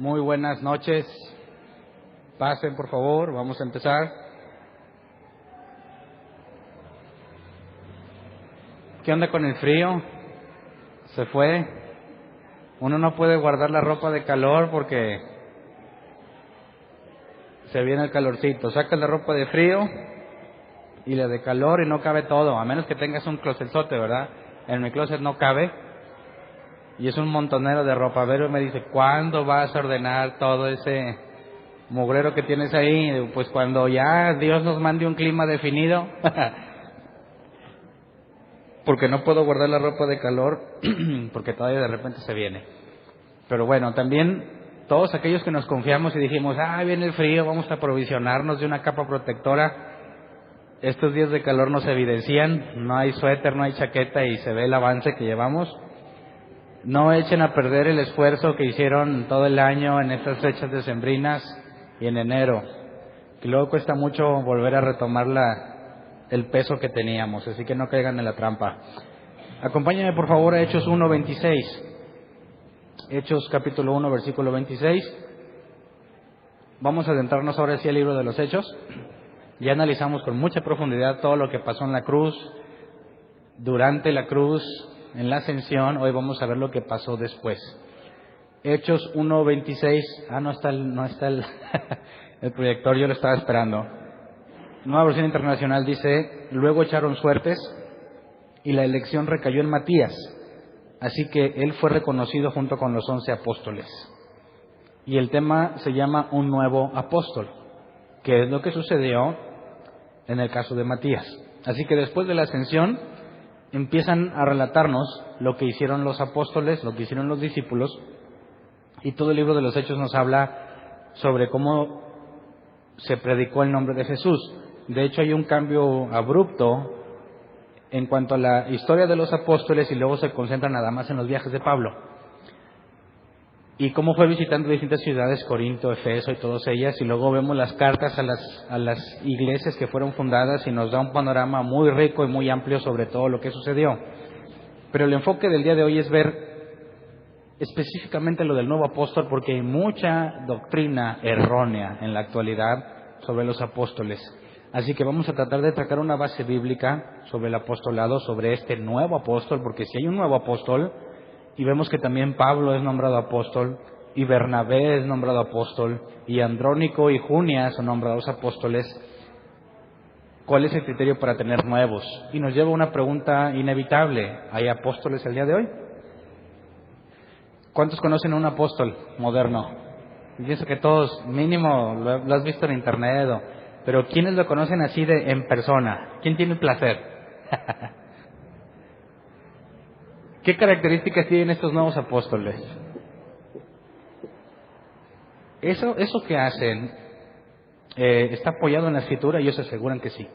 Muy buenas noches. Pasen, por favor, vamos a empezar. ¿Qué onda con el frío? ¿Se fue? Uno no puede guardar la ropa de calor porque se viene el calorcito. Sacas la ropa de frío y la de calor y no cabe todo, a menos que tengas un closetzote, ¿verdad? En mi closet no cabe y es un montonero de ropa. Vero me dice, ¿cuándo vas a ordenar todo ese mugrero que tienes ahí? Pues cuando ya Dios nos mande un clima definido. Porque no puedo guardar la ropa de calor porque todavía de repente se viene. Pero bueno, también todos aquellos que nos confiamos y dijimos, viene el frío, vamos a aprovisionarnos de una capa protectora. Estos días de calor nos evidencian, no hay suéter, no hay chaqueta y se ve el avance que llevamos. No echen a perder el esfuerzo que hicieron todo el año en estas fechas decembrinas y en enero, que luego cuesta mucho volver a retomar el peso que teníamos, así que no caigan en la trampa. Acompáñenme por favor a Hechos 1:26. Hechos capítulo 1, versículo 26. Vamos a adentrarnos ahora sí al libro de los Hechos. Ya analizamos con mucha profundidad todo lo que pasó en la cruz, durante la cruz, en la ascensión. Hoy vamos a ver lo que pasó después. Hechos 1:26. No está el el proyector, yo lo estaba esperando. Nueva Versión Internacional dice, luego echaron suertes y la elección recayó en Matías, así que él fue reconocido junto con los 11 apóstoles. Y el tema se llama un nuevo apóstol, que es lo que sucedió en el caso de Matías. Así que después de la ascensión empiezan a relatarnos lo que hicieron los apóstoles, lo que hicieron los discípulos, y todo el libro de los Hechos nos habla sobre cómo se predicó el nombre de Jesús. De hecho, hay un cambio abrupto en cuanto a la historia de los apóstoles y luego se concentra nada más en los viajes de Pablo. Y cómo fue visitando distintas ciudades, Corinto, Efeso y todas ellas, y luego vemos las cartas a las iglesias que fueron fundadas y nos da un panorama muy rico y muy amplio sobre todo lo que sucedió. Pero el enfoque del día de hoy es ver específicamente lo del nuevo apóstol, porque hay mucha doctrina errónea en la actualidad sobre los apóstoles. Así que vamos a tratar de tratar una base bíblica sobre el apostolado, sobre este nuevo apóstol, porque si hay un nuevo apóstol, y vemos que también Pablo es nombrado apóstol, y Bernabé es nombrado apóstol, y Andrónico y Junias son nombrados apóstoles, ¿cuál es el criterio para tener nuevos? Y nos lleva a una pregunta inevitable, ¿hay apóstoles el día de hoy? ¿Cuántos conocen a un apóstol moderno? Pienso que todos, mínimo, lo has visto en internet, pero ¿quiénes lo conocen así en persona? ¿Quién tiene el placer? ¿Qué características tienen estos nuevos apóstoles? Eso que hacen, ¿está apoyado en la Escritura? Ellos aseguran que sí,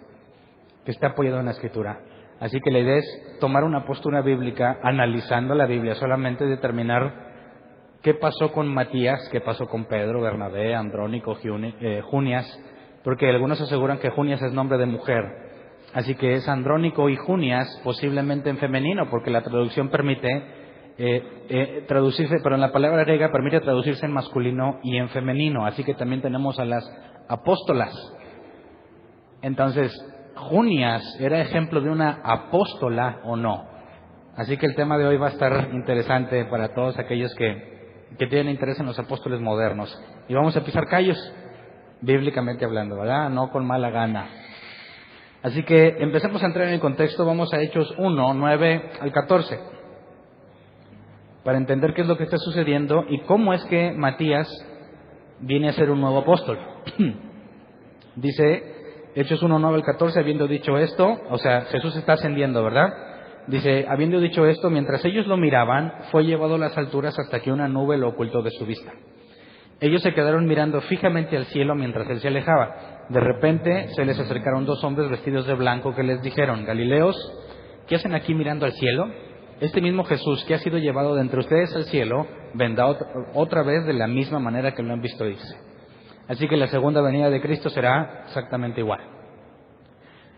que está apoyado en la Escritura. Así que la idea es tomar una postura bíblica, analizando la Biblia, solamente determinar qué pasó con Matías, qué pasó con Pedro, Bernabé, Andrónico, Junias, porque algunos aseguran que Junias es nombre de mujer, así que es Andrónico y Junias, posiblemente en femenino, porque la traducción permite traducirse, pero en la palabra griega permite traducirse en masculino y en femenino, así que también tenemos a las apóstolas. Entonces, Junias era ejemplo de una apóstola o no. Así que el tema de hoy va a estar interesante para todos aquellos que tienen interés en los apóstoles modernos. Y vamos a pisar callos, bíblicamente hablando, ¿verdad? No con mala gana. Así que empecemos a entrar en el contexto. Vamos a Hechos 1, 9 al 14, para entender qué es lo que está sucediendo y cómo es que Matías viene a ser un nuevo apóstol. Dice Hechos 1, 9 al 14, habiendo dicho esto, o sea, Jesús está ascendiendo, ¿verdad? Dice, habiendo dicho esto, mientras ellos lo miraban, fue llevado a las alturas hasta que una nube lo ocultó de su vista. Ellos se quedaron mirando fijamente al cielo mientras él se alejaba. De repente se les acercaron dos hombres vestidos de blanco que les dijeron, Galileos, ¿qué hacen aquí mirando al cielo? Este mismo Jesús que ha sido llevado de entre ustedes al cielo, vendrá otra vez de la misma manera que lo han visto irse. Así que la segunda venida de Cristo será exactamente igual.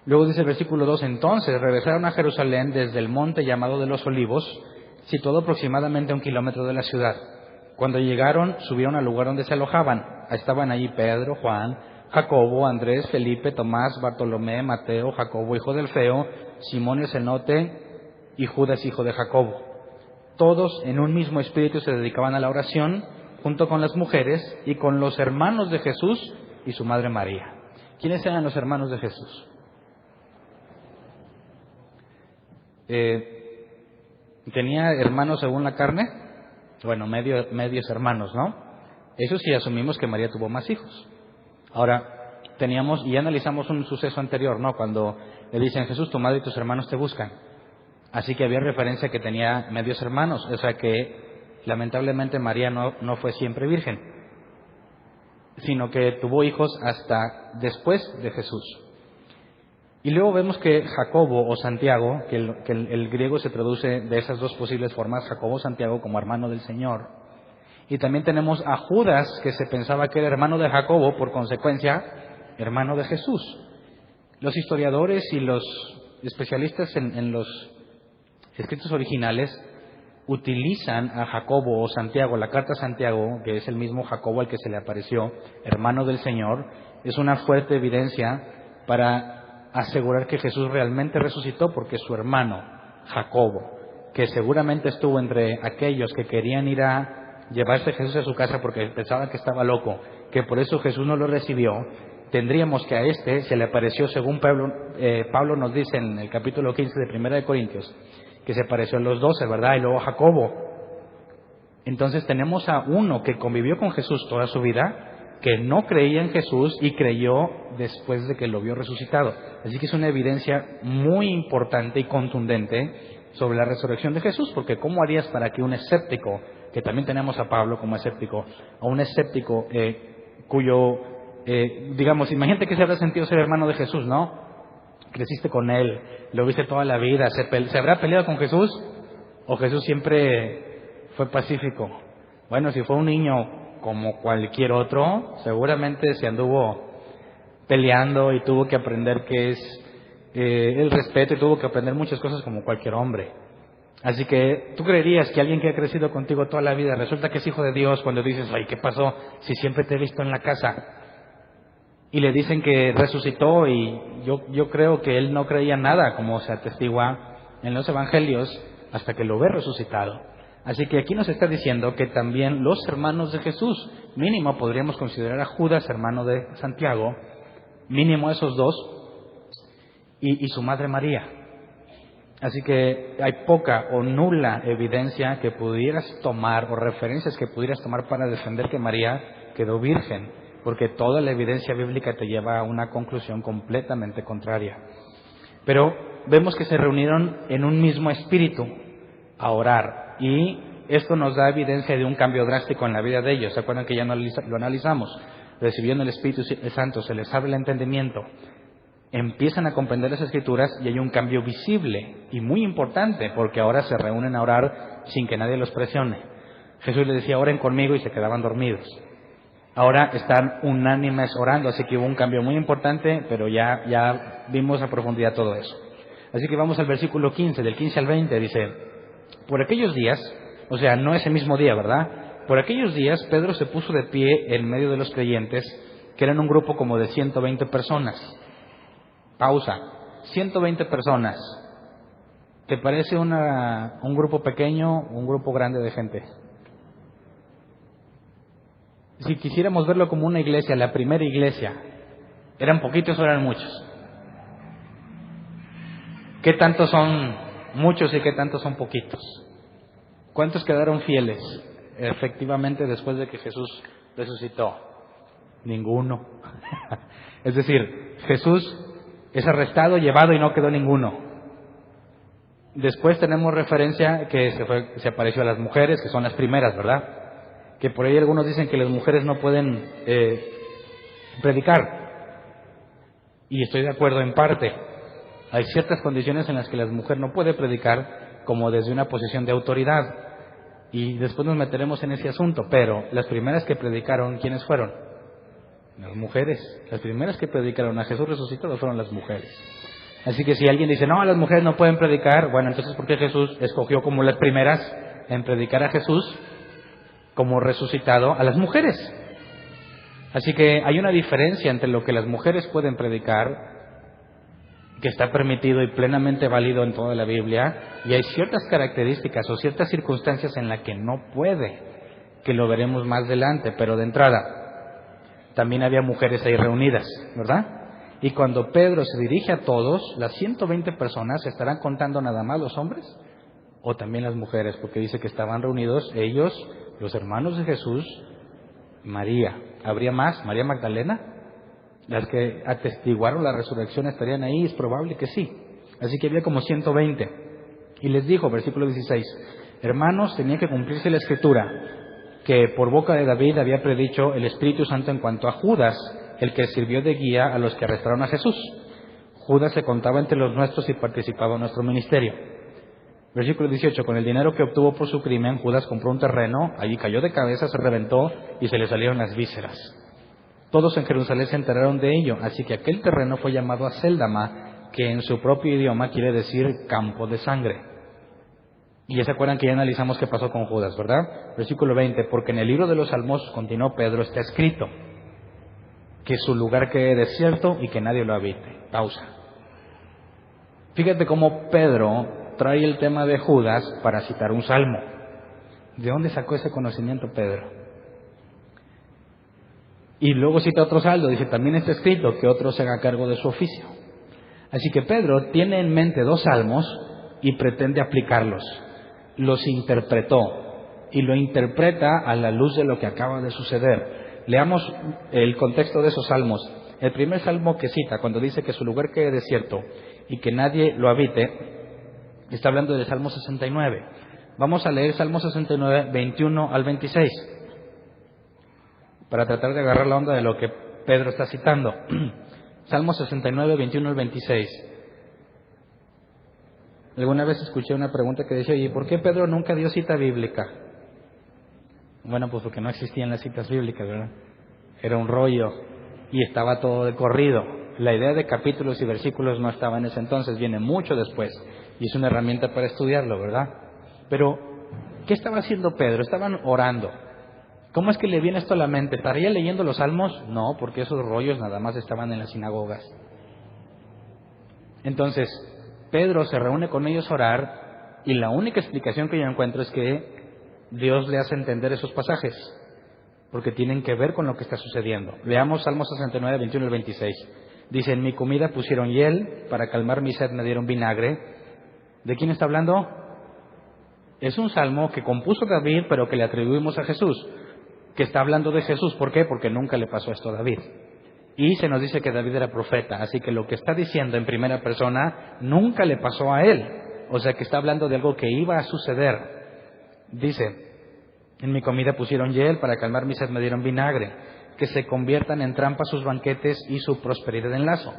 Luego dice el versículo 2, entonces regresaron a Jerusalén desde el monte llamado de los Olivos, situado aproximadamente a 1 kilómetro de la ciudad. Cuando llegaron, subieron al lugar donde se alojaban. Estaban allí Pedro, Juan, Jacobo, Andrés, Felipe, Tomás, Bartolomé, Mateo, Jacobo, hijo del Feo, Simón el celote y Judas, hijo de Jacobo. Todos en un mismo espíritu se dedicaban a la oración, junto con las mujeres y con los hermanos de Jesús y su madre María. ¿Quiénes eran los hermanos de Jesús? ¿Tenía hermanos según la carne? Bueno, medios hermanos, ¿no? Eso sí, asumimos que María tuvo más hijos. Ahora, teníamos, y analizamos un suceso anterior, ¿no? Cuando le dicen, Jesús, tu madre y tus hermanos te buscan. Así que había referencia que tenía medios hermanos, o sea que lamentablemente María no fue siempre virgen, sino que tuvo hijos hasta después de Jesús. Y luego vemos que Jacobo o Santiago, que el griego se traduce de esas dos posibles formas, Jacobo o Santiago, como hermano del Señor. Y también tenemos a Judas, que se pensaba que era hermano de Jacobo, por consecuencia, hermano de Jesús. Los historiadores y los especialistas en los escritos originales utilizan a Jacobo o Santiago, la carta a Santiago, que es el mismo Jacobo al que se le apareció, hermano del Señor, es una fuerte evidencia para asegurar que Jesús realmente resucitó, porque su hermano Jacobo, que seguramente estuvo entre aquellos que querían ir a llevarse a Jesús a su casa porque pensaban que estaba loco, que por eso Jesús no lo recibió, tendríamos que a este se le apareció, según Pablo nos dice en el capítulo 15 de 1 de Corintios, que se apareció a los 12, ¿verdad? Y luego a Jacobo. Entonces tenemos a uno que convivió con Jesús toda su vida, que no creía en Jesús y creyó después de que lo vio resucitado. Así que es una evidencia muy importante y contundente sobre la resurrección de Jesús, porque ¿cómo harías para que un escéptico, que también tenemos a Pablo como escéptico, a un escéptico cuyo, digamos, imagínate que se habrá sentido ser hermano de Jesús, ¿no? Creciste con él, lo viste toda la vida, ¿se habrá peleado con Jesús? ¿O Jesús siempre fue pacífico? Bueno, si fue un niño como cualquier otro, seguramente se anduvo peleando y tuvo que aprender qué es el respeto y tuvo que aprender muchas cosas como cualquier hombre. Así que tú creerías que alguien que ha crecido contigo toda la vida resulta que es hijo de Dios cuando dices, ay, ¿qué pasó? Si siempre te he visto en la casa. Y le dicen que resucitó y yo creo que él no creía nada, como se atestigua en los evangelios, hasta que lo ve resucitado. Así que aquí nos está diciendo que también los hermanos de Jesús, mínimo podríamos considerar a Judas, hermano de Santiago, mínimo esos dos, y su madre María. Así que hay poca o nula evidencia que pudieras tomar, o referencias que pudieras tomar para defender que María quedó virgen, porque toda la evidencia bíblica te lleva a una conclusión completamente contraria. Pero vemos que se reunieron en un mismo espíritu a orar, y esto nos da evidencia de un cambio drástico en la vida de ellos. ¿Se acuerdan que ya lo analizamos? Recibiendo el Espíritu Santo, se les abre el entendimiento, empiezan a comprender las Escrituras y hay un cambio visible y muy importante, porque ahora se reúnen a orar sin que nadie los presione. Jesús les decía, oren conmigo, y se quedaban dormidos. Ahora están unánimes orando, así que hubo un cambio muy importante, pero ya vimos a profundidad todo eso. Así que vamos al versículo 15, del 15 al 20, dice, por aquellos días, o sea, no ese mismo día, ¿verdad? Por aquellos días Pedro se puso de pie en medio de los creyentes, que eran un grupo como de 120 personas. Pausa. 120 personas. ¿Te parece un grupo pequeño o un grupo grande de gente? Si quisiéramos verlo como una iglesia, la primera iglesia, ¿eran poquitos o eran muchos? ¿Qué tantos son muchos y qué tantos son poquitos? ¿Cuántos quedaron fieles efectivamente después de que Jesús resucitó? Ninguno. Es decir, Jesús es arrestado, llevado y no quedó ninguno. Después tenemos referencia que se apareció a las mujeres, que son las primeras, ¿verdad? Que por ahí algunos dicen que las mujeres no pueden predicar. Y estoy de acuerdo en parte. Hay ciertas condiciones en las que la mujer no puede predicar, como desde una posición de autoridad. Y después nos meteremos en ese asunto. Pero las primeras que predicaron, ¿quiénes fueron? Las mujeres. Las primeras que predicaron a Jesús resucitado fueron las mujeres. Así que si alguien dice, no, las mujeres no pueden predicar, bueno, entonces ¿por qué Jesús escogió como las primeras en predicar a Jesús? como resucitado a las mujeres. Así que hay una diferencia entre lo que las mujeres pueden predicar, que está permitido y plenamente válido en toda la Biblia, y hay ciertas características o ciertas circunstancias en las que no puede, que lo veremos más adelante, pero de entrada, también había mujeres ahí reunidas, ¿verdad? Y cuando Pedro se dirige a todos, las 120 personas, ¿estarán contando nada más los hombres o también las mujeres? Porque dice que estaban reunidos ellos, los hermanos de Jesús, María. ¿Habría más? ¿María Magdalena? Las que atestiguaron la resurrección estarían ahí, es probable que sí. Así que había como 120. Y les dijo, versículo 16, hermanos, tenía que cumplirse la escritura, que por boca de David había predicho el Espíritu Santo en cuanto a Judas, el que sirvió de guía a los que arrestaron a Jesús. Judas se contaba entre los nuestros y participaba en nuestro ministerio. Versículo 18, con el dinero que obtuvo por su crimen, Judas compró un terreno, allí cayó de cabeza, se reventó y se le salieron las vísceras. Todos en Jerusalén se enteraron de ello, así que aquel terreno fue llamado Acéldama, que en su propio idioma quiere decir campo de sangre. Y ya se acuerdan que ya analizamos qué pasó con Judas, ¿verdad? Versículo 20, porque en el libro de los Salmos, continuó Pedro, está escrito que su lugar quede desierto y que nadie lo habite. Pausa. Fíjate cómo Pedro trae el tema de Judas para citar un salmo. ¿De dónde sacó ese conocimiento Pedro? Y luego cita otro salmo, dice, también está escrito que otro se haga cargo de su oficio. Así que Pedro tiene en mente dos salmos y pretende aplicarlos. Los interpretó y lo interpreta a la luz de lo que acaba de suceder. Leamos el contexto de esos salmos. El primer salmo que cita, cuando dice que su lugar quede desierto y que nadie lo habite, está hablando del Salmo 69. Vamos a leer Salmo 69, 21 al 26, para tratar de agarrar la onda de lo que Pedro está citando. Salmo 69, 21 al 26. Alguna vez escuché una pregunta que decía, oye, ¿por qué Pedro nunca dio cita bíblica? Bueno, pues porque no existían las citas bíblicas, ¿verdad? Era un rollo y estaba todo de corrido. La idea de capítulos y versículos no estaba en ese entonces, viene mucho después y es una herramienta para estudiarlo, ¿verdad? Pero, ¿qué estaba haciendo Pedro? Estaban orando. ¿Cómo es que le viene esto a la mente? ¿Estaría leyendo los salmos? No, porque esos rollos nada más estaban en las sinagogas. Entonces, Pedro se reúne con ellos a orar y la única explicación que yo encuentro es que Dios le hace entender esos pasajes, porque tienen que ver con lo que está sucediendo. Leamos Salmo 69, 21 al 26. Dice, en mi comida pusieron hiel, para calmar mi sed me dieron vinagre. ¿De quién está hablando? Es un salmo que compuso David, pero que le atribuimos a Jesús, que está hablando de Jesús. ¿Por qué? Porque nunca le pasó esto a David. Y se nos dice que David era profeta, así que lo que está diciendo en primera persona nunca le pasó a él. O sea que está hablando de algo que iba a suceder. Dice, en mi comida pusieron hiel, para calmar mi sed me dieron vinagre, que se conviertan en trampa sus banquetes y su prosperidad en lazo,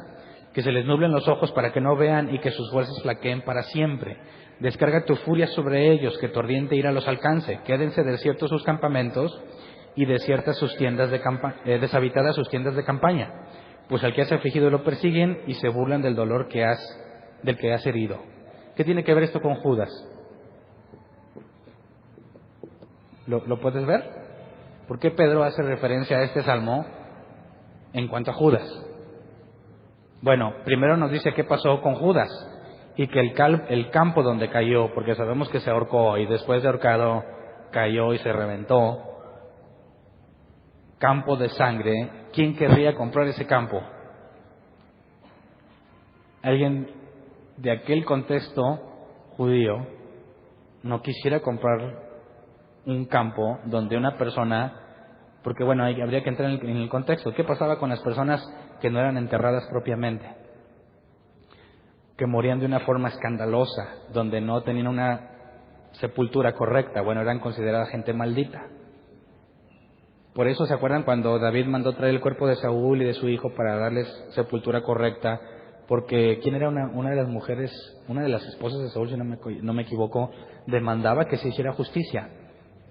que se les nublen los ojos para que no vean y que sus fuerzas flaqueen para siempre. Descarga tu furia sobre ellos, que tu ardiente ira los alcance, quédense desiertos sus campamentos y desiertas sus tiendas deshabitadas sus tiendas de campaña, pues al que has afligido lo persiguen y se burlan del dolor del que has herido. ¿Qué tiene que ver esto con Judas? ¿Lo puedes ver? ¿Por qué Pedro hace referencia a este salmo en cuanto a Judas? Bueno, primero nos dice qué pasó con Judas y que el campo donde cayó, porque sabemos que se ahorcó y después de ahorcado cayó y se reventó, campo de sangre. ¿Quién querría comprar ese campo? Alguien de aquel contexto judío no quisiera comprar un campo donde una persona, porque bueno, habría que entrar en el contexto. ¿Qué pasaba con las personas que no eran enterradas propiamente? Que morían de una forma escandalosa, donde no tenían una sepultura correcta. Bueno, eran consideradas gente maldita. Por eso, ¿se acuerdan cuando David mandó traer el cuerpo de Saúl y de su hijo para darles sepultura correcta? Porque ¿quién era una de las mujeres, una de las esposas de Saúl, si no me equivoco, demandaba que se hiciera justicia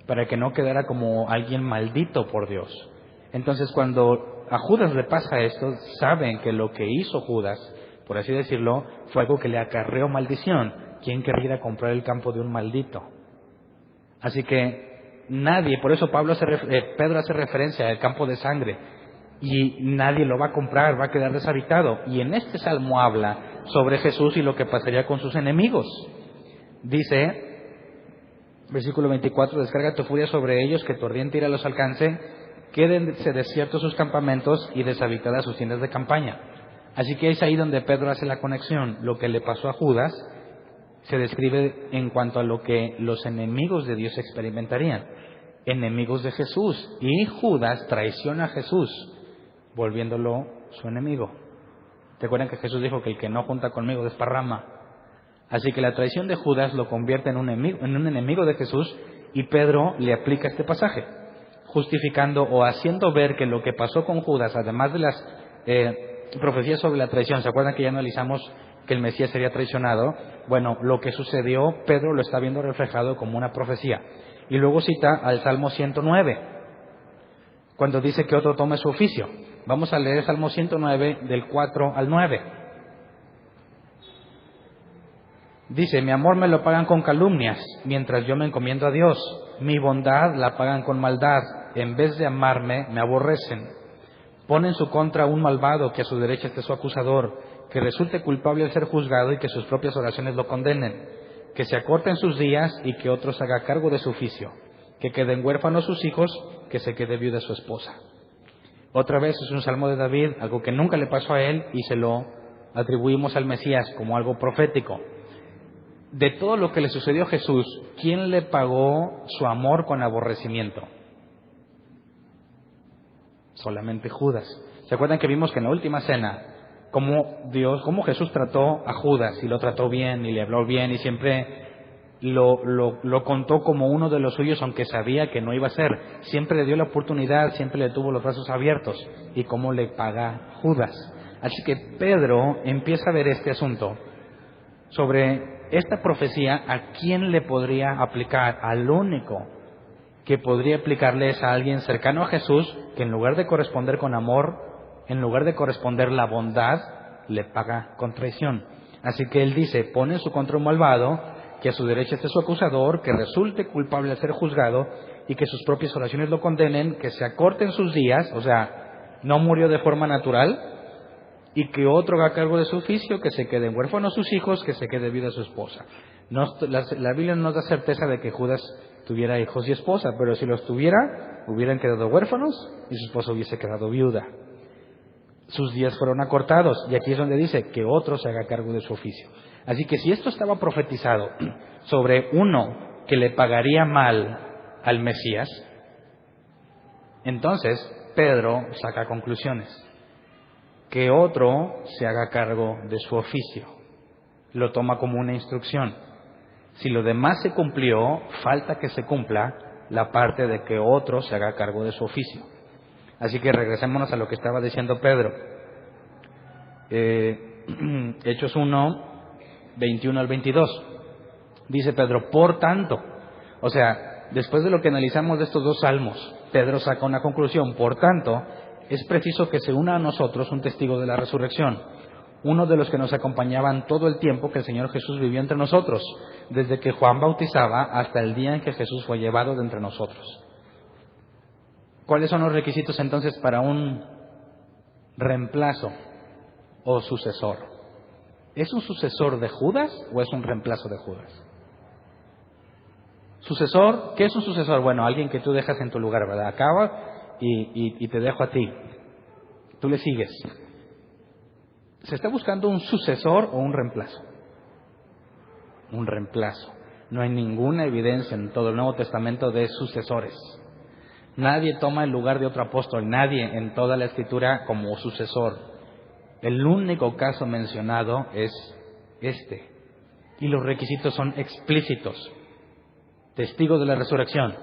para que no quedara como alguien maldito por Dios? Entonces, cuando a Judas le pasa esto, saben que lo que hizo Judas, por así decirlo, fue algo que le acarreó maldición. ¿Quién querría comprar el campo de un maldito? Así que nadie, por eso Pedro hace referencia al campo de sangre, y nadie lo va a comprar, va a quedar deshabitado. Y en este salmo habla sobre Jesús y lo que pasaría con sus enemigos. Dice, versículo 24, descarga tu furia sobre ellos, que tu ardiente ira los alcance, quédense desiertos sus campamentos y deshabitadas sus tiendas de campaña. Así que es ahí donde Pedro hace la conexión. Lo que le pasó a Judas se describe en cuanto a lo que los enemigos de Dios experimentarían. Enemigos de Jesús. Y Judas traiciona a Jesús, volviéndolo su enemigo. ¿Te acuerdan que Jesús dijo que el que no junta conmigo desparrama? Así que la traición de Judas lo convierte en un enemigo de Jesús, y Pedro le aplica este pasaje, justificando o haciendo ver que lo que pasó con Judas, además de las profecías sobre la traición, ¿se acuerdan que ya analizamos que el Mesías sería traicionado? Bueno, lo que sucedió, Pedro lo está viendo reflejado como una profecía. Y luego cita al Salmo 109, cuando dice que otro tome su oficio. Vamos a leer el Salmo 109 del 4 al 9. Dice, mi amor me lo pagan con calumnias, mientras yo me encomiendo a Dios. Mi bondad la pagan con maldad, en vez de amarme, me aborrecen. Pone en su contra un malvado, que a su derecha esté su acusador, que resulte culpable al ser juzgado y que sus propias oraciones lo condenen. Que se acorten sus días y que otros haga cargo de su oficio. Que queden huérfanos sus hijos, que se quede viuda su esposa. Otra vez es un salmo de David, algo que nunca le pasó a él y se lo atribuimos al Mesías como algo profético. De todo lo que le sucedió a Jesús, ¿quién le pagó su amor con aborrecimiento? Solamente Judas. ¿Se acuerdan que vimos que en la última cena, cómo Jesús trató a Judas, y lo trató bien, y le habló bien, y siempre lo contó como uno de los suyos, aunque sabía que no iba a ser? Siempre le dio la oportunidad, siempre le tuvo los brazos abiertos. ¿Y cómo le paga Judas? Así que Pedro empieza a ver este asunto sobre esta profecía. ¿A quién le podría aplicar? Al único que podría aplicarle es a alguien cercano a Jesús, que en lugar de corresponder con amor, en lugar de corresponder la bondad, le paga con traición. Así que él dice, pone en su contra un malvado, que a su derecha esté su acusador, que resulte culpable al ser juzgado, y que sus propias oraciones lo condenen, que se acorten sus días, o sea, no murió de forma natural, y que otro haga cargo de su oficio, que se queden huérfanos sus hijos, que se quede viuda su esposa. La Biblia no nos da certeza de que Judas tuviera hijos y esposa, pero si los tuviera, hubieran quedado huérfanos y su esposa hubiese quedado viuda. Sus días fueron acortados, y aquí es donde dice que otro se haga cargo de su oficio. Así que si esto estaba profetizado sobre uno que le pagaría mal al Mesías, entonces Pedro saca conclusiones. Que otro se haga cargo de su oficio. Lo toma como una instrucción. Si lo demás se cumplió, falta que se cumpla la parte de que otro se haga cargo de su oficio. Así que regresémonos a lo que estaba diciendo Pedro. Hechos 1, 21 al 22. Dice Pedro, por tanto, o sea, después de lo que analizamos de estos dos salmos, Pedro saca una conclusión. Por tanto, es preciso que se una a nosotros un testigo de la resurrección, uno de los que nos acompañaban todo el tiempo que el Señor Jesús vivió entre nosotros, desde que Juan bautizaba hasta el día en que Jesús fue llevado de entre nosotros. ¿Cuáles son los requisitos entonces para un reemplazo o sucesor? ¿Es un sucesor de Judas o es un reemplazo de Judas? Sucesor, ¿qué es un sucesor? Bueno, alguien que tú dejas en tu lugar, ¿verdad? Acaba y te dejo a ti. Tú le sigues. ¿Se está buscando un sucesor o un reemplazo? Un reemplazo. No hay ninguna evidencia en todo el Nuevo Testamento de sucesores. Nadie toma el lugar de otro apóstol, nadie en toda la Escritura como sucesor. El único caso mencionado es este. Y los requisitos son explícitos. Testigo de la resurrección.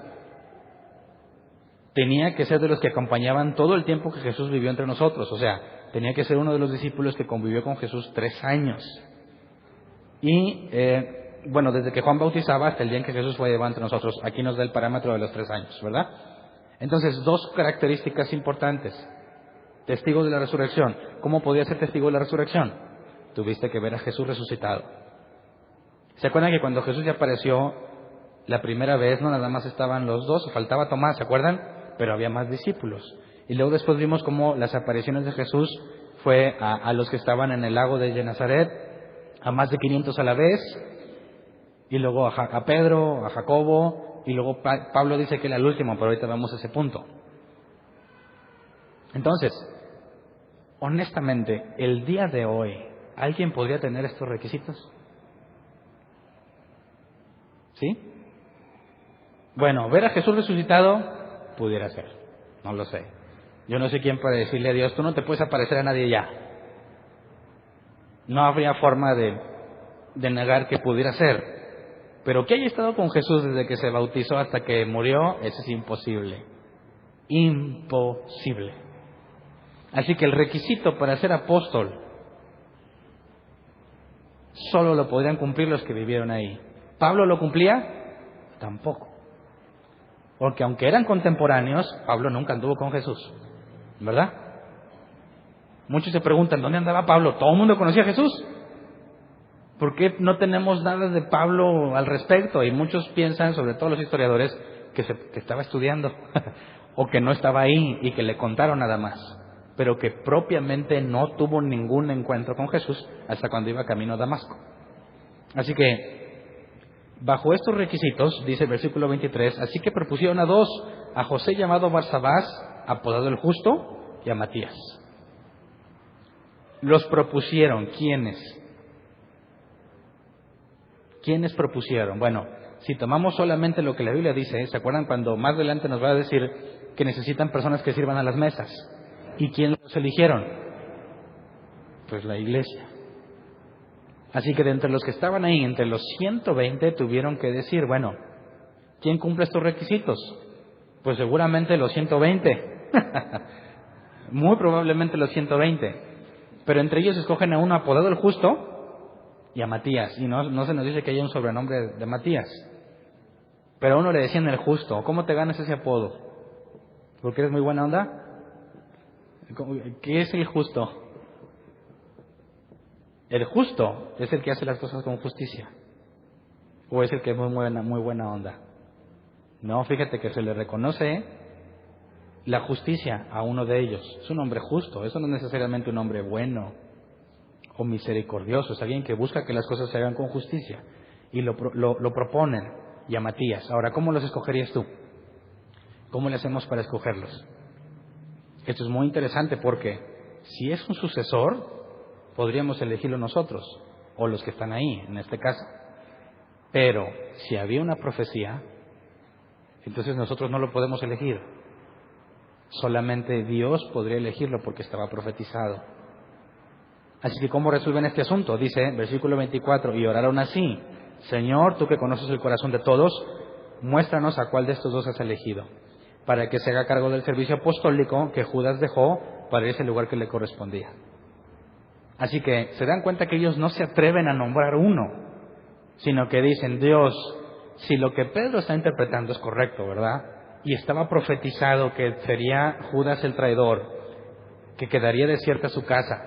Tenía que ser de los que acompañaban todo el tiempo que Jesús vivió entre nosotros. O sea, tenía que ser uno de los discípulos que convivió con Jesús 3 años. Y, desde que Juan bautizaba hasta el día en que Jesús fue llevado entre nosotros. Aquí nos da el parámetro de los 3 años, ¿verdad? Entonces, 2 características importantes. Testigo de la resurrección. ¿Cómo podía ser testigo de la resurrección? Tuviste que ver a Jesús resucitado. ¿Se acuerdan que cuando Jesús ya apareció La primera vez no nada más estaban los dos, faltaba Tomás, ¿se acuerdan? Pero había más discípulos. Y luego después vimos cómo las apariciones de Jesús fue a los que estaban en el lago de Genezaret, a más de 500 a la vez, y luego a Pedro, a Jacobo, y luego Pablo dice que era el último, pero ahorita vamos a ese punto. Entonces, honestamente, el día de hoy, ¿alguien podría tener estos requisitos? ¿Sí? Bueno, ver a Jesús resucitado pudiera ser, no lo sé. Yo no sé quién puede decirle a Dios, tú no te puedes aparecer a nadie ya. No habría forma de negar que pudiera ser. Pero que haya estado con Jesús desde que se bautizó hasta que murió, eso es imposible. Imposible. Así que el requisito para ser apóstol solo lo podrían cumplir los que vivieron ahí. ¿Pablo lo cumplía? Tampoco. Porque aunque eran contemporáneos, Pablo nunca anduvo con Jesús, ¿verdad? Muchos se preguntan, ¿dónde andaba Pablo? ¿Todo el mundo conocía a Jesús? ¿Por qué no tenemos nada de Pablo al respecto? Y muchos piensan, sobre todo los historiadores, que estaba estudiando o que no estaba ahí y que le contaron nada más, pero que propiamente no tuvo ningún encuentro con Jesús hasta cuando iba camino a Damasco. Así que, bajo estos requisitos, dice el versículo 23, así que propusieron a dos, a José llamado Barsabás, apodado el Justo, y a Matías. Los propusieron, ¿quiénes? ¿Quiénes propusieron? Bueno, si tomamos solamente lo que la Biblia dice, ¿se acuerdan cuando más adelante nos va a decir que necesitan personas que sirvan a las mesas? ¿Y quién los eligieron? Pues la iglesia. Así que de entre los que estaban ahí, entre los 120, tuvieron que decir, bueno, ¿quién cumple estos requisitos? Pues seguramente los 120. Muy probablemente los 120. Pero entre ellos escogen a uno apodado el Justo y a Matías. Y no se nos dice que haya un sobrenombre de Matías. Pero a uno le decían el Justo. ¿Cómo te ganas ese apodo? ¿Porque eres muy buena onda? ¿Qué es el justo? ¿El justo es el que hace las cosas con justicia? ¿O es el que es muy buena onda? No, fíjate que se le reconoce la justicia a uno de ellos. Es un hombre justo, eso no es necesariamente un hombre bueno o misericordioso, es alguien que busca que las cosas se hagan con justicia. Y lo proponen, y a Matías. Ahora, ¿cómo los escogerías tú? ¿Cómo le hacemos para escogerlos? Esto es muy interesante porque si es un sucesor, podríamos elegirlo nosotros, o los que están ahí, en este caso. Pero si había una profecía, entonces nosotros no lo podemos elegir. Solamente Dios podría elegirlo porque estaba profetizado. Así que ¿cómo resuelven este asunto? Dice, versículo 24, y oraron así: Señor, tú que conoces el corazón de todos, muéstranos a cuál de estos dos has elegido, para que se haga cargo del servicio apostólico que Judas dejó para ese lugar que le correspondía. Así que se dan cuenta que ellos no se atreven a nombrar uno, sino que dicen, Dios, si lo que Pedro está interpretando es correcto, ¿verdad? Y estaba profetizado que sería Judas el traidor, que quedaría desierta su casa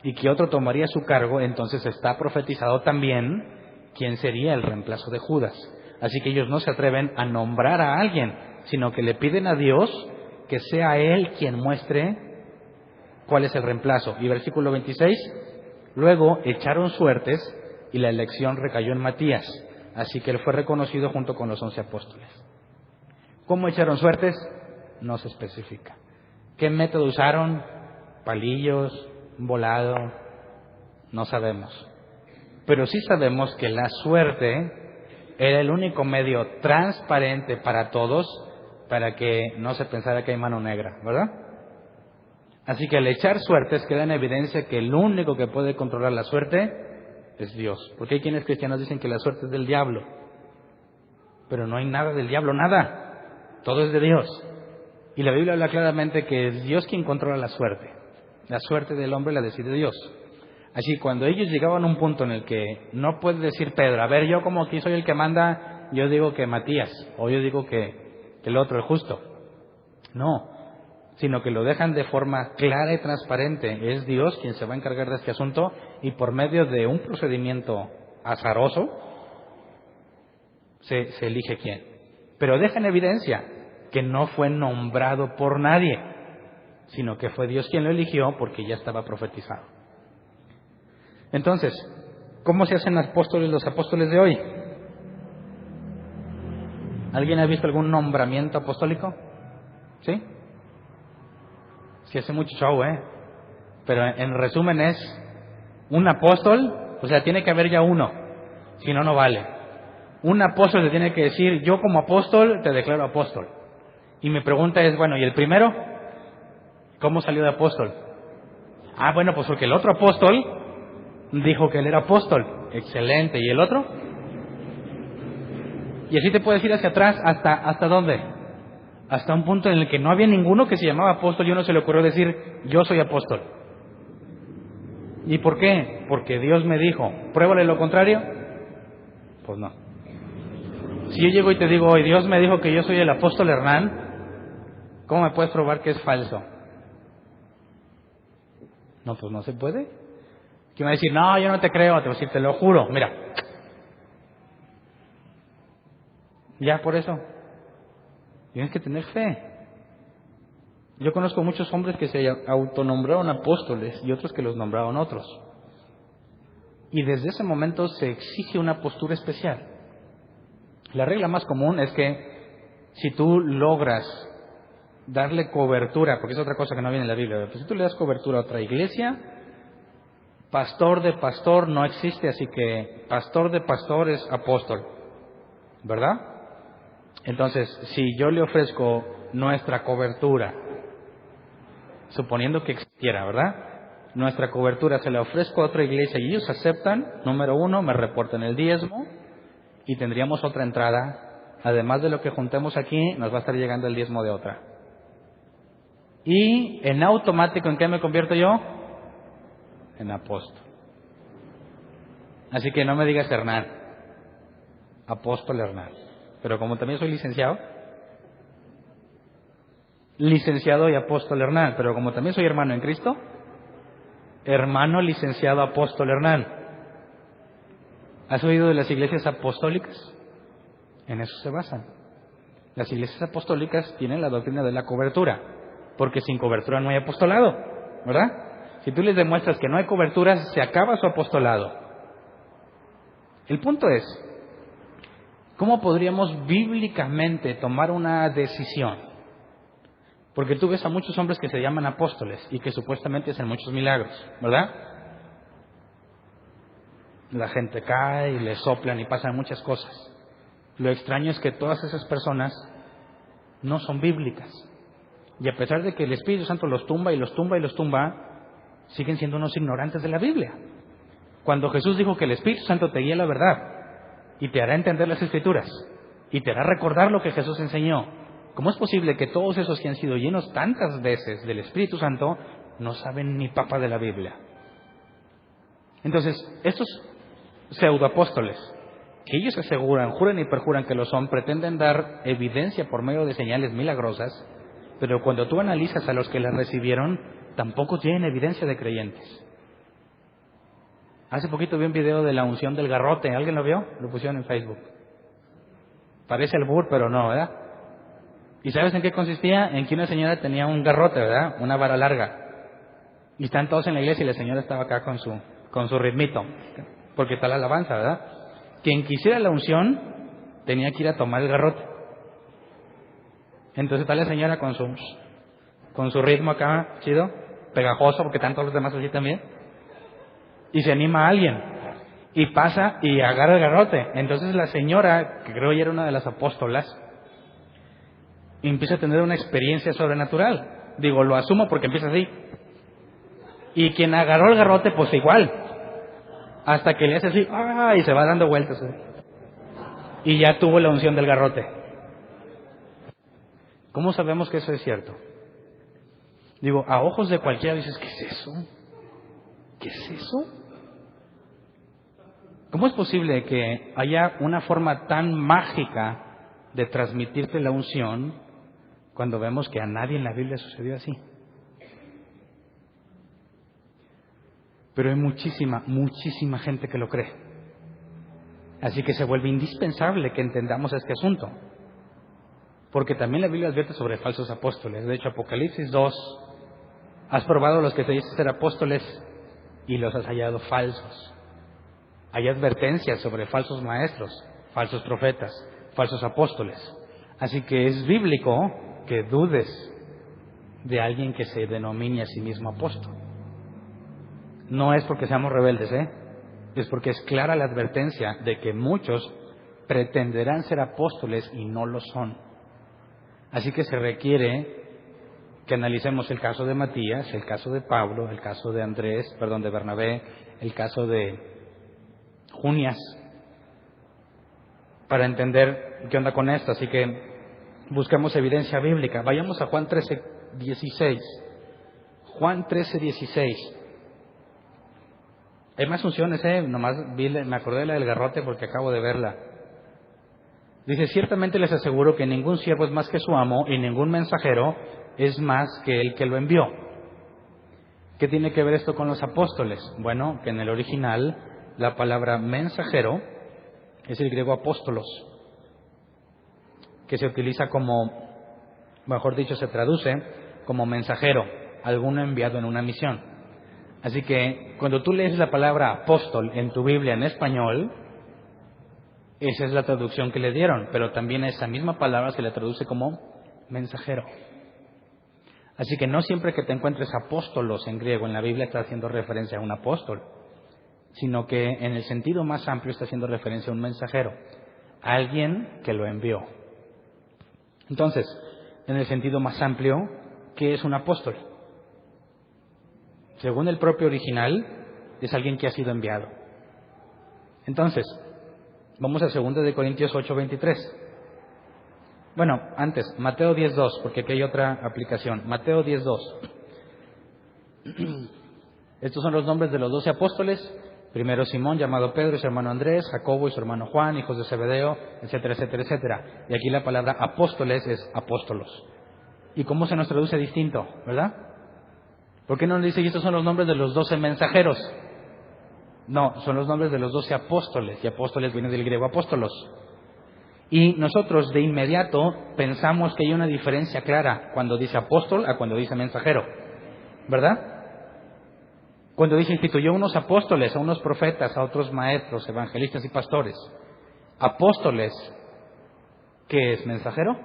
y que otro tomaría su cargo, entonces está profetizado también quién sería el reemplazo de Judas. Así que ellos no se atreven a nombrar a alguien, sino que le piden a Dios que sea Él quien muestre cuál es el reemplazo. Y versículo 26, luego echaron suertes y la elección recayó en Matías, así que él fue reconocido junto con los 11 apóstoles. ¿Cómo echaron suertes? No se especifica. ¿Qué método usaron? Palillos, volado, no sabemos. Pero sí sabemos que la suerte era el único medio transparente para todos, para que no se pensara que hay mano negra, ¿verdad? Así que al echar suertes queda en evidencia que el único que puede controlar la suerte es Dios. Porque hay quienes cristianos dicen que la suerte es del diablo, pero no hay nada del diablo, nada. Todo es de Dios. Y la Biblia habla claramente que es Dios quien controla la suerte. La suerte del hombre la decide Dios. Así cuando ellos llegaban a un punto en el que no puede decir Pedro, a ver, yo como aquí soy el que manda, yo digo que Matías, o yo digo que el otro, el justo. No, sino que lo dejan de forma clara y transparente. Es Dios quien se va a encargar de este asunto y por medio de un procedimiento azaroso, se elige quién. Pero deja en evidencia que no fue nombrado por nadie, sino que fue Dios quien lo eligió porque ya estaba profetizado. Entonces, ¿cómo se hacen apóstoles los apóstoles de hoy? ¿Alguien ha visto algún nombramiento apostólico? ¿Sí? Sí hace mucho show, Pero en resumen es un apóstol, o sea, tiene que haber ya uno, si no, no vale. Un apóstol te tiene que decir, yo como apóstol te declaro apóstol. Y mi pregunta es, bueno, ¿y el primero? ¿Cómo salió de apóstol? Ah, bueno, pues porque el otro apóstol dijo que él era apóstol. Excelente. ¿Y el otro? Y así te puedes ir hacia atrás, ¿hasta dónde? Hasta un punto en el que no había ninguno que se llamaba apóstol y uno se le ocurrió decir, yo soy apóstol. ¿Y por qué? Porque Dios me dijo, pruébale lo contrario. Pues no. Si yo llego y te digo hoy, Dios me dijo que yo soy el apóstol Hernán, ¿cómo me puedes probar que es falso? No, pues no se puede. ¿Quién va a decir, no, yo no te creo? Te voy a decir, te lo juro, mira. Ya por eso. Tienes que tener fe. Yo conozco muchos hombres que se autonombraron apóstoles y otros que los nombraron otros. Y desde ese momento se exige una postura especial. La regla más común es que si tú logras darle cobertura, porque es otra cosa que no viene en la Biblia, pero si tú le das cobertura a otra iglesia, pastor de pastor no existe, así que pastor de pastor es apóstol, ¿verdad? Entonces, si yo le ofrezco nuestra cobertura, suponiendo que existiera, ¿verdad? Nuestra cobertura se la ofrezco a otra iglesia y ellos aceptan, número uno, me reportan el diezmo y tendríamos otra entrada. Además de lo que juntemos aquí, nos va a estar llegando el diezmo de otra. Y en automático, ¿en qué me convierto yo? En apóstol. Así que no me digas Hernán, apóstol Hernán. Pero como también soy licenciado y apóstol Hernán, pero como también soy hermano en Cristo, hermano licenciado apóstol Hernán. ¿Has oído de las iglesias apostólicas? En eso se basan. Las iglesias apostólicas tienen la doctrina de la cobertura, porque sin cobertura no hay apostolado, ¿verdad? Si tú les demuestras que no hay cobertura, se acaba su apostolado. El punto es, ¿cómo podríamos bíblicamente tomar una decisión? Porque tú ves a muchos hombres que se llaman apóstoles y que supuestamente hacen muchos milagros, ¿verdad? La gente cae y le soplan y pasan muchas cosas. Lo extraño es que todas esas personas no son bíblicas. Y a pesar de que el Espíritu Santo los tumba y los tumba y los tumba, siguen siendo unos ignorantes de la Biblia. Cuando Jesús dijo que el Espíritu Santo te guía la verdad y te hará entender las Escrituras y te hará recordar lo que Jesús enseñó, ¿cómo es posible que todos esos que han sido llenos tantas veces del Espíritu Santo no saben ni papa de la Biblia? Entonces, estos pseudoapóstoles, que ellos aseguran, juran y perjuran que lo son, pretenden dar evidencia por medio de señales milagrosas, pero cuando tú analizas a los que las recibieron, tampoco tienen evidencia de creyentes. Hace poquito vi un video de la unción del garrote. ¿Alguien lo vio? Lo pusieron en Facebook. Parece albur, pero no, ¿verdad? ¿Y sabes en qué consistía? En que una señora tenía un garrote, ¿verdad? Una vara larga. Y están todos en la iglesia y la señora estaba acá con su ritmito. Porque está la alabanza, ¿verdad? Quien quisiera la unción tenía que ir a tomar el garrote. Entonces está la señora con su ritmo acá, chido, pegajoso, porque están todos los demás así también. Y se anima a alguien. Y pasa y agarra el garrote. Entonces la señora, que creo ya era una de las apóstolas, empieza a tener una experiencia sobrenatural. Digo, lo asumo porque empieza así. Y quien agarró el garrote, pues igual. Hasta que le hace así, ¡ah! Y se va dando vueltas. Y ya tuvo la unción del garrote. ¿Cómo sabemos que eso es cierto? Digo, a ojos de cualquiera dices, ¿qué es eso? ¿Qué es eso? ¿Cómo es posible que haya una forma tan mágica de transmitirte la unción cuando vemos que a nadie en la Biblia sucedió así? Pero hay muchísima gente que lo cree. Así que se vuelve indispensable que entendamos este asunto. Porque también la Biblia advierte sobre falsos apóstoles. De hecho, Apocalipsis 2, has probado a los que te dicen ser apóstoles y los has hallado falsos. Hay advertencias sobre falsos maestros, falsos profetas, falsos apóstoles. Así que es bíblico que dudes de alguien que se denomine a sí mismo apóstol. No es porque seamos rebeldes, es porque es clara la advertencia de que muchos pretenderán ser apóstoles y no lo son. Así que se requiere que analicemos el caso de Matías, el caso de Pablo, el caso de de Bernabé, el caso de Junias, para entender qué onda con esto. Así que busquemos evidencia bíblica. Vayamos a Juan 13:16. Juan 13:16. Hay más funciones, nomás me acordé de la del garrote porque acabo de verla. Dice, ciertamente les aseguro que ningún siervo es más que su amo y ningún mensajero es más que el que lo envió. ¿Qué tiene que ver esto con los apóstoles? Bueno, que en el original la palabra mensajero es el griego apóstolos, que se utiliza como, mejor dicho, se traduce como mensajero, alguno enviado en una misión. Así que cuando tú lees la palabra apóstol en tu Biblia en español, esa es la traducción que le dieron, pero también a esa misma palabra se le traduce como mensajero. Así que no siempre que te encuentres apóstolos en griego en la Biblia está haciendo referencia a un apóstol, sino que en el sentido más amplio está haciendo referencia a un mensajero, a alguien que lo envió. Entonces, en el sentido más amplio, ¿qué es un apóstol? Según el propio original, es alguien que ha sido enviado. Entonces, vamos a 2 de Corintios 8:23. Bueno, antes, Mateo 10:2, porque aquí hay otra aplicación. Mateo 10:2. Estos son los nombres de los 12 apóstoles. Primero Simón, llamado Pedro, y su hermano Andrés, Jacobo y su hermano Juan, hijos de Zebedeo, etcétera, etcétera, etcétera. Y aquí la palabra apóstoles es apóstolos. ¿Y cómo se nos traduce distinto, verdad? ¿Por qué no nos dice, y estos son los nombres de los 12 mensajeros? No, son los nombres de los 12 apóstoles, y apóstoles viene del griego apóstolos. Y nosotros de inmediato pensamos que hay una diferencia clara cuando dice apóstol a cuando dice mensajero, ¿verdad? Cuando dice instituyó unos apóstoles, a unos profetas, a otros maestros, evangelistas y pastores. Apóstoles, ¿qué es? ¿Mensajero?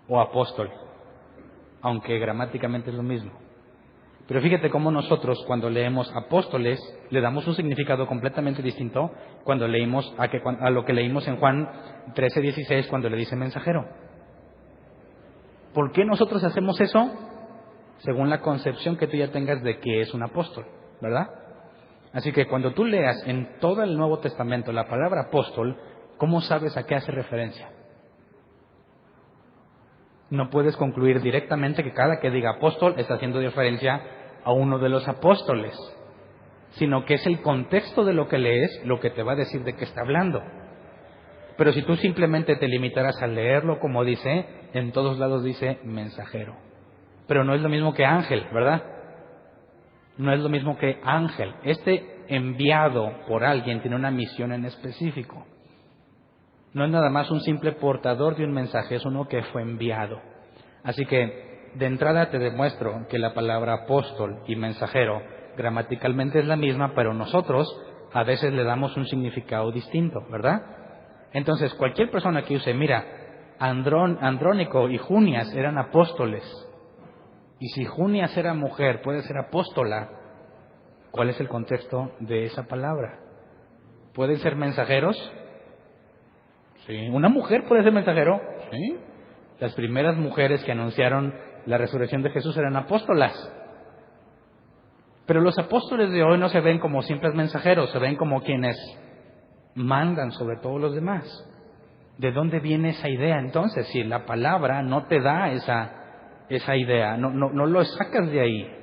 ¿O apóstol? Aunque gramáticamente es lo mismo. Pero fíjate cómo nosotros cuando leemos apóstoles le damos un significado completamente distinto cuando leímos a lo que leímos en Juan 13:16 cuando le dice mensajero. ¿Por qué nosotros hacemos eso? Según la concepción que tú ya tengas de qué es un apóstol, ¿verdad? Así que cuando tú leas en todo el Nuevo Testamento la palabra apóstol, ¿cómo sabes a qué hace referencia? No puedes concluir directamente que cada que diga apóstol está haciendo referencia a uno de los apóstoles, sino que es el contexto de lo que lees lo que te va a decir de qué está hablando. Pero si tú simplemente te limitaras a leerlo como dice, en todos lados dice mensajero. Pero no es lo mismo que ángel, ¿verdad? No es lo mismo que ángel. Este enviado por alguien tiene una misión en específico. No es nada más un simple portador de un mensaje, es uno que fue enviado. Así que, de entrada te demuestro que la palabra apóstol y mensajero gramaticalmente es la misma, pero nosotros a veces le damos un significado distinto, ¿verdad? Entonces, cualquier persona que use, mira, Andrónico y Junias eran apóstoles, y si Junias era mujer, puede ser apóstola, ¿cuál es el contexto de esa palabra? ¿Pueden ser mensajeros? Sí. ¿Una mujer puede ser mensajero? Sí. Las primeras mujeres que anunciaron la resurrección de Jesús eran apóstolas. Pero los apóstoles de hoy no se ven como simples mensajeros, se ven como quienes mandan sobre todos los demás. ¿De dónde viene esa idea entonces? Si la palabra no te da esa idea, no lo sacas de ahí.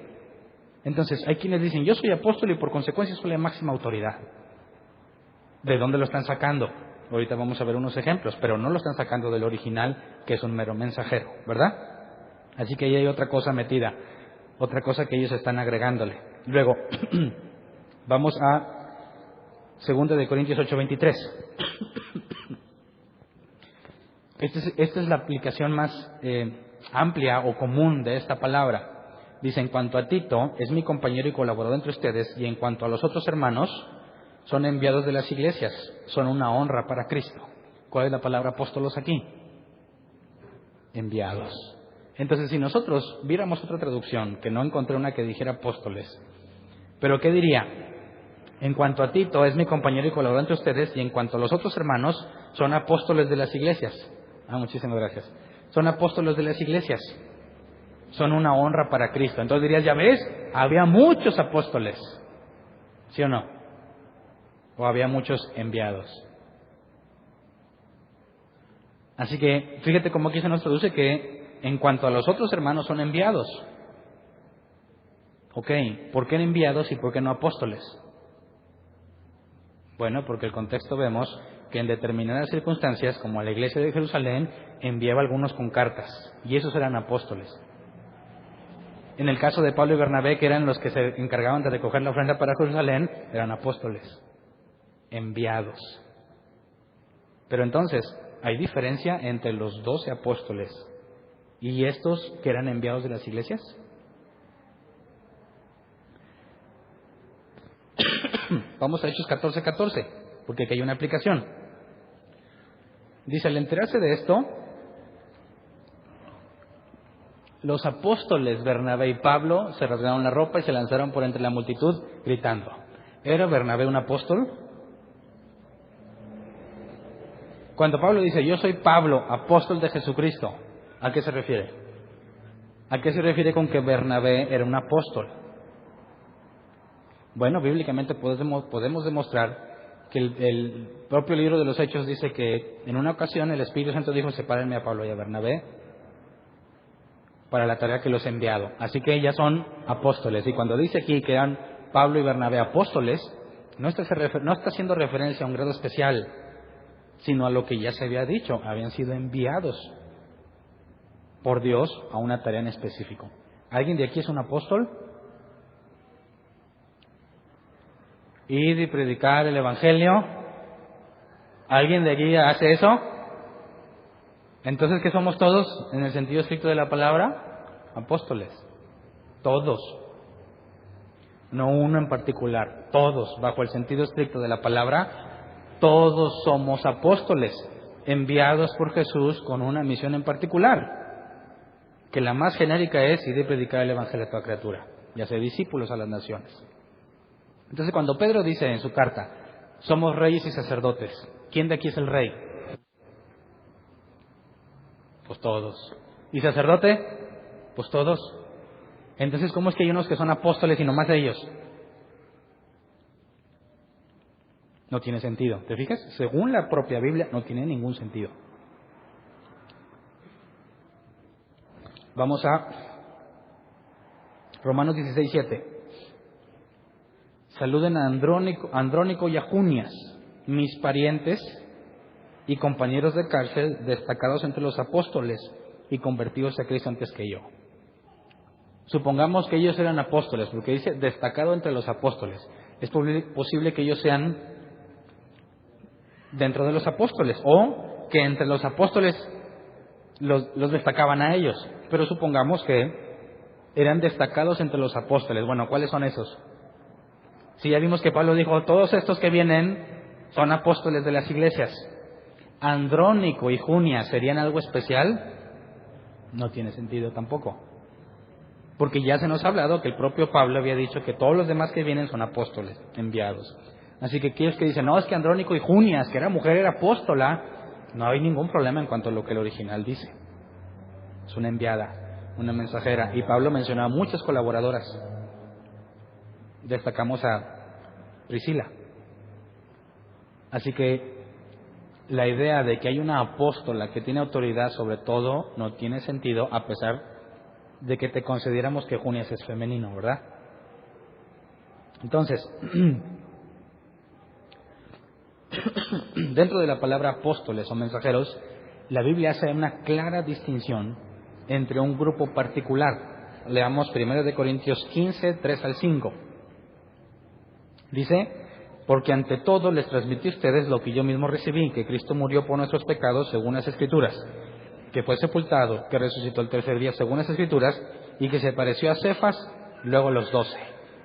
Entonces hay quienes dicen, yo soy apóstol y por consecuencia soy la máxima autoridad. ¿De dónde lo están sacando? Ahorita vamos a ver unos ejemplos, pero no lo están sacando del original, que es un mero mensajero, ¿verdad? Así que ahí hay otra cosa metida, otra cosa que ellos están agregándole. Luego, vamos a Segunda de Corintios 8:23. Esta es la aplicación más amplia o común de esta palabra. Dice, en cuanto a Tito, es mi compañero y colaborador entre ustedes, y en cuanto a los otros hermanos, son enviados de las iglesias, son una honra para Cristo. ¿Cuál es la palabra apóstolos aquí? Enviados. Entonces, si nosotros viéramos otra traducción, que no encontré una que dijera apóstoles, pero ¿qué diría? En cuanto a Tito, es mi compañero y colaborador entre ustedes, y en cuanto a los otros hermanos, son apóstoles de las iglesias. Muchísimas gracias. Son apóstoles de las iglesias. Son una honra para Cristo. Entonces dirías, ya ves, había muchos apóstoles. ¿Sí o no? O había muchos enviados. Así que, fíjate cómo aquí se nos traduce que en cuanto a los otros hermanos son enviados. Ok, ¿por qué enviados y por qué no apóstoles? Bueno, porque el contexto vemos que en determinadas circunstancias, como a la iglesia de Jerusalén, enviaba algunos con cartas, y esos eran apóstoles. En el caso de Pablo y Bernabé, que eran los que se encargaban de recoger la ofrenda para Jerusalén, eran apóstoles, enviados. Pero entonces, ¿hay diferencia entre los 12 apóstoles y estos que eran enviados de las iglesias? Vamos a Hechos 14:14, porque aquí hay una aplicación. Dice, al enterarse de esto, los apóstoles Bernabé y Pablo se rasgaron la ropa y se lanzaron por entre la multitud gritando. ¿Era Bernabé un apóstol? Cuando Pablo dice, yo soy Pablo, apóstol de Jesucristo, ¿a qué se refiere? ¿A qué se refiere con que Bernabé era un apóstol? Bueno, bíblicamente podemos demostrar que el propio libro de los Hechos dice que en una ocasión el Espíritu Santo dijo, sepárenme a Pablo y a Bernabé para la tarea que los he enviado. Así que ellas son apóstoles. Y cuando dice aquí que eran Pablo y Bernabé apóstoles, no está haciendo referencia a un grado especial, sino a lo que ya se había dicho, habían sido enviados por Dios a una tarea en específico. ¿Alguien de aquí es un apóstol? Ir y predicar el Evangelio. ¿Alguien de aquí hace eso? Entonces, ¿qué somos todos en el sentido estricto de la palabra? Apóstoles. Todos. No uno en particular. Todos, bajo el sentido estricto de la palabra, todos somos apóstoles, enviados por Jesús con una misión en particular, que la más genérica es ir y predicar el Evangelio a toda criatura, y hacer discípulos a las naciones. Entonces, cuando Pedro dice en su carta, somos reyes y sacerdotes, ¿quién de aquí es el rey? Pues todos. ¿Y sacerdote? Pues todos. Entonces, ¿cómo es que hay unos que son apóstoles y nomás ellos? No tiene sentido. ¿Te fijas? Según la propia Biblia, no tiene ningún sentido. Vamos a Romanos 16:7. Saluden a Andrónico y a Junias, mis parientes y compañeros de cárcel, destacados entre los apóstoles y convertidos a Cristo antes que yo. Supongamos que ellos eran apóstoles, porque dice destacado entre los apóstoles. Es posible que ellos sean dentro de los apóstoles, o que entre los apóstoles los destacaban a ellos. Pero supongamos que eran destacados entre los apóstoles. Bueno, ¿cuáles son esos? Si ya vimos que Pablo dijo, todos estos que vienen son apóstoles de las iglesias. ¿Andrónico y Junia serían algo especial? No tiene sentido tampoco. Porque ya se nos ha hablado que el propio Pablo había dicho que todos los demás que vienen son apóstoles, enviados. Así que aquellos que dicen, no, es que Andrónico y Junias, que era mujer, era apóstola, no hay ningún problema en cuanto a lo que el original dice. Es una enviada, una mensajera. Y Pablo mencionaba muchas colaboradoras. Destacamos a Priscila. Así que la idea de que hay una apóstola que tiene autoridad sobre todo no tiene sentido, a pesar de que te consideramos que Junias es femenino, ¿verdad? Entonces, dentro de la palabra apóstoles o mensajeros, la Biblia hace una clara distinción entre un grupo particular. Leamos 1 Corintios 15, 3 al 5. Dice, Porque ante todo les transmití a ustedes lo que yo mismo recibí, que Cristo murió por nuestros pecados según las Escrituras, que fue sepultado, que resucitó el tercer día según las Escrituras, y que se apareció a Cefas, luego a los 12.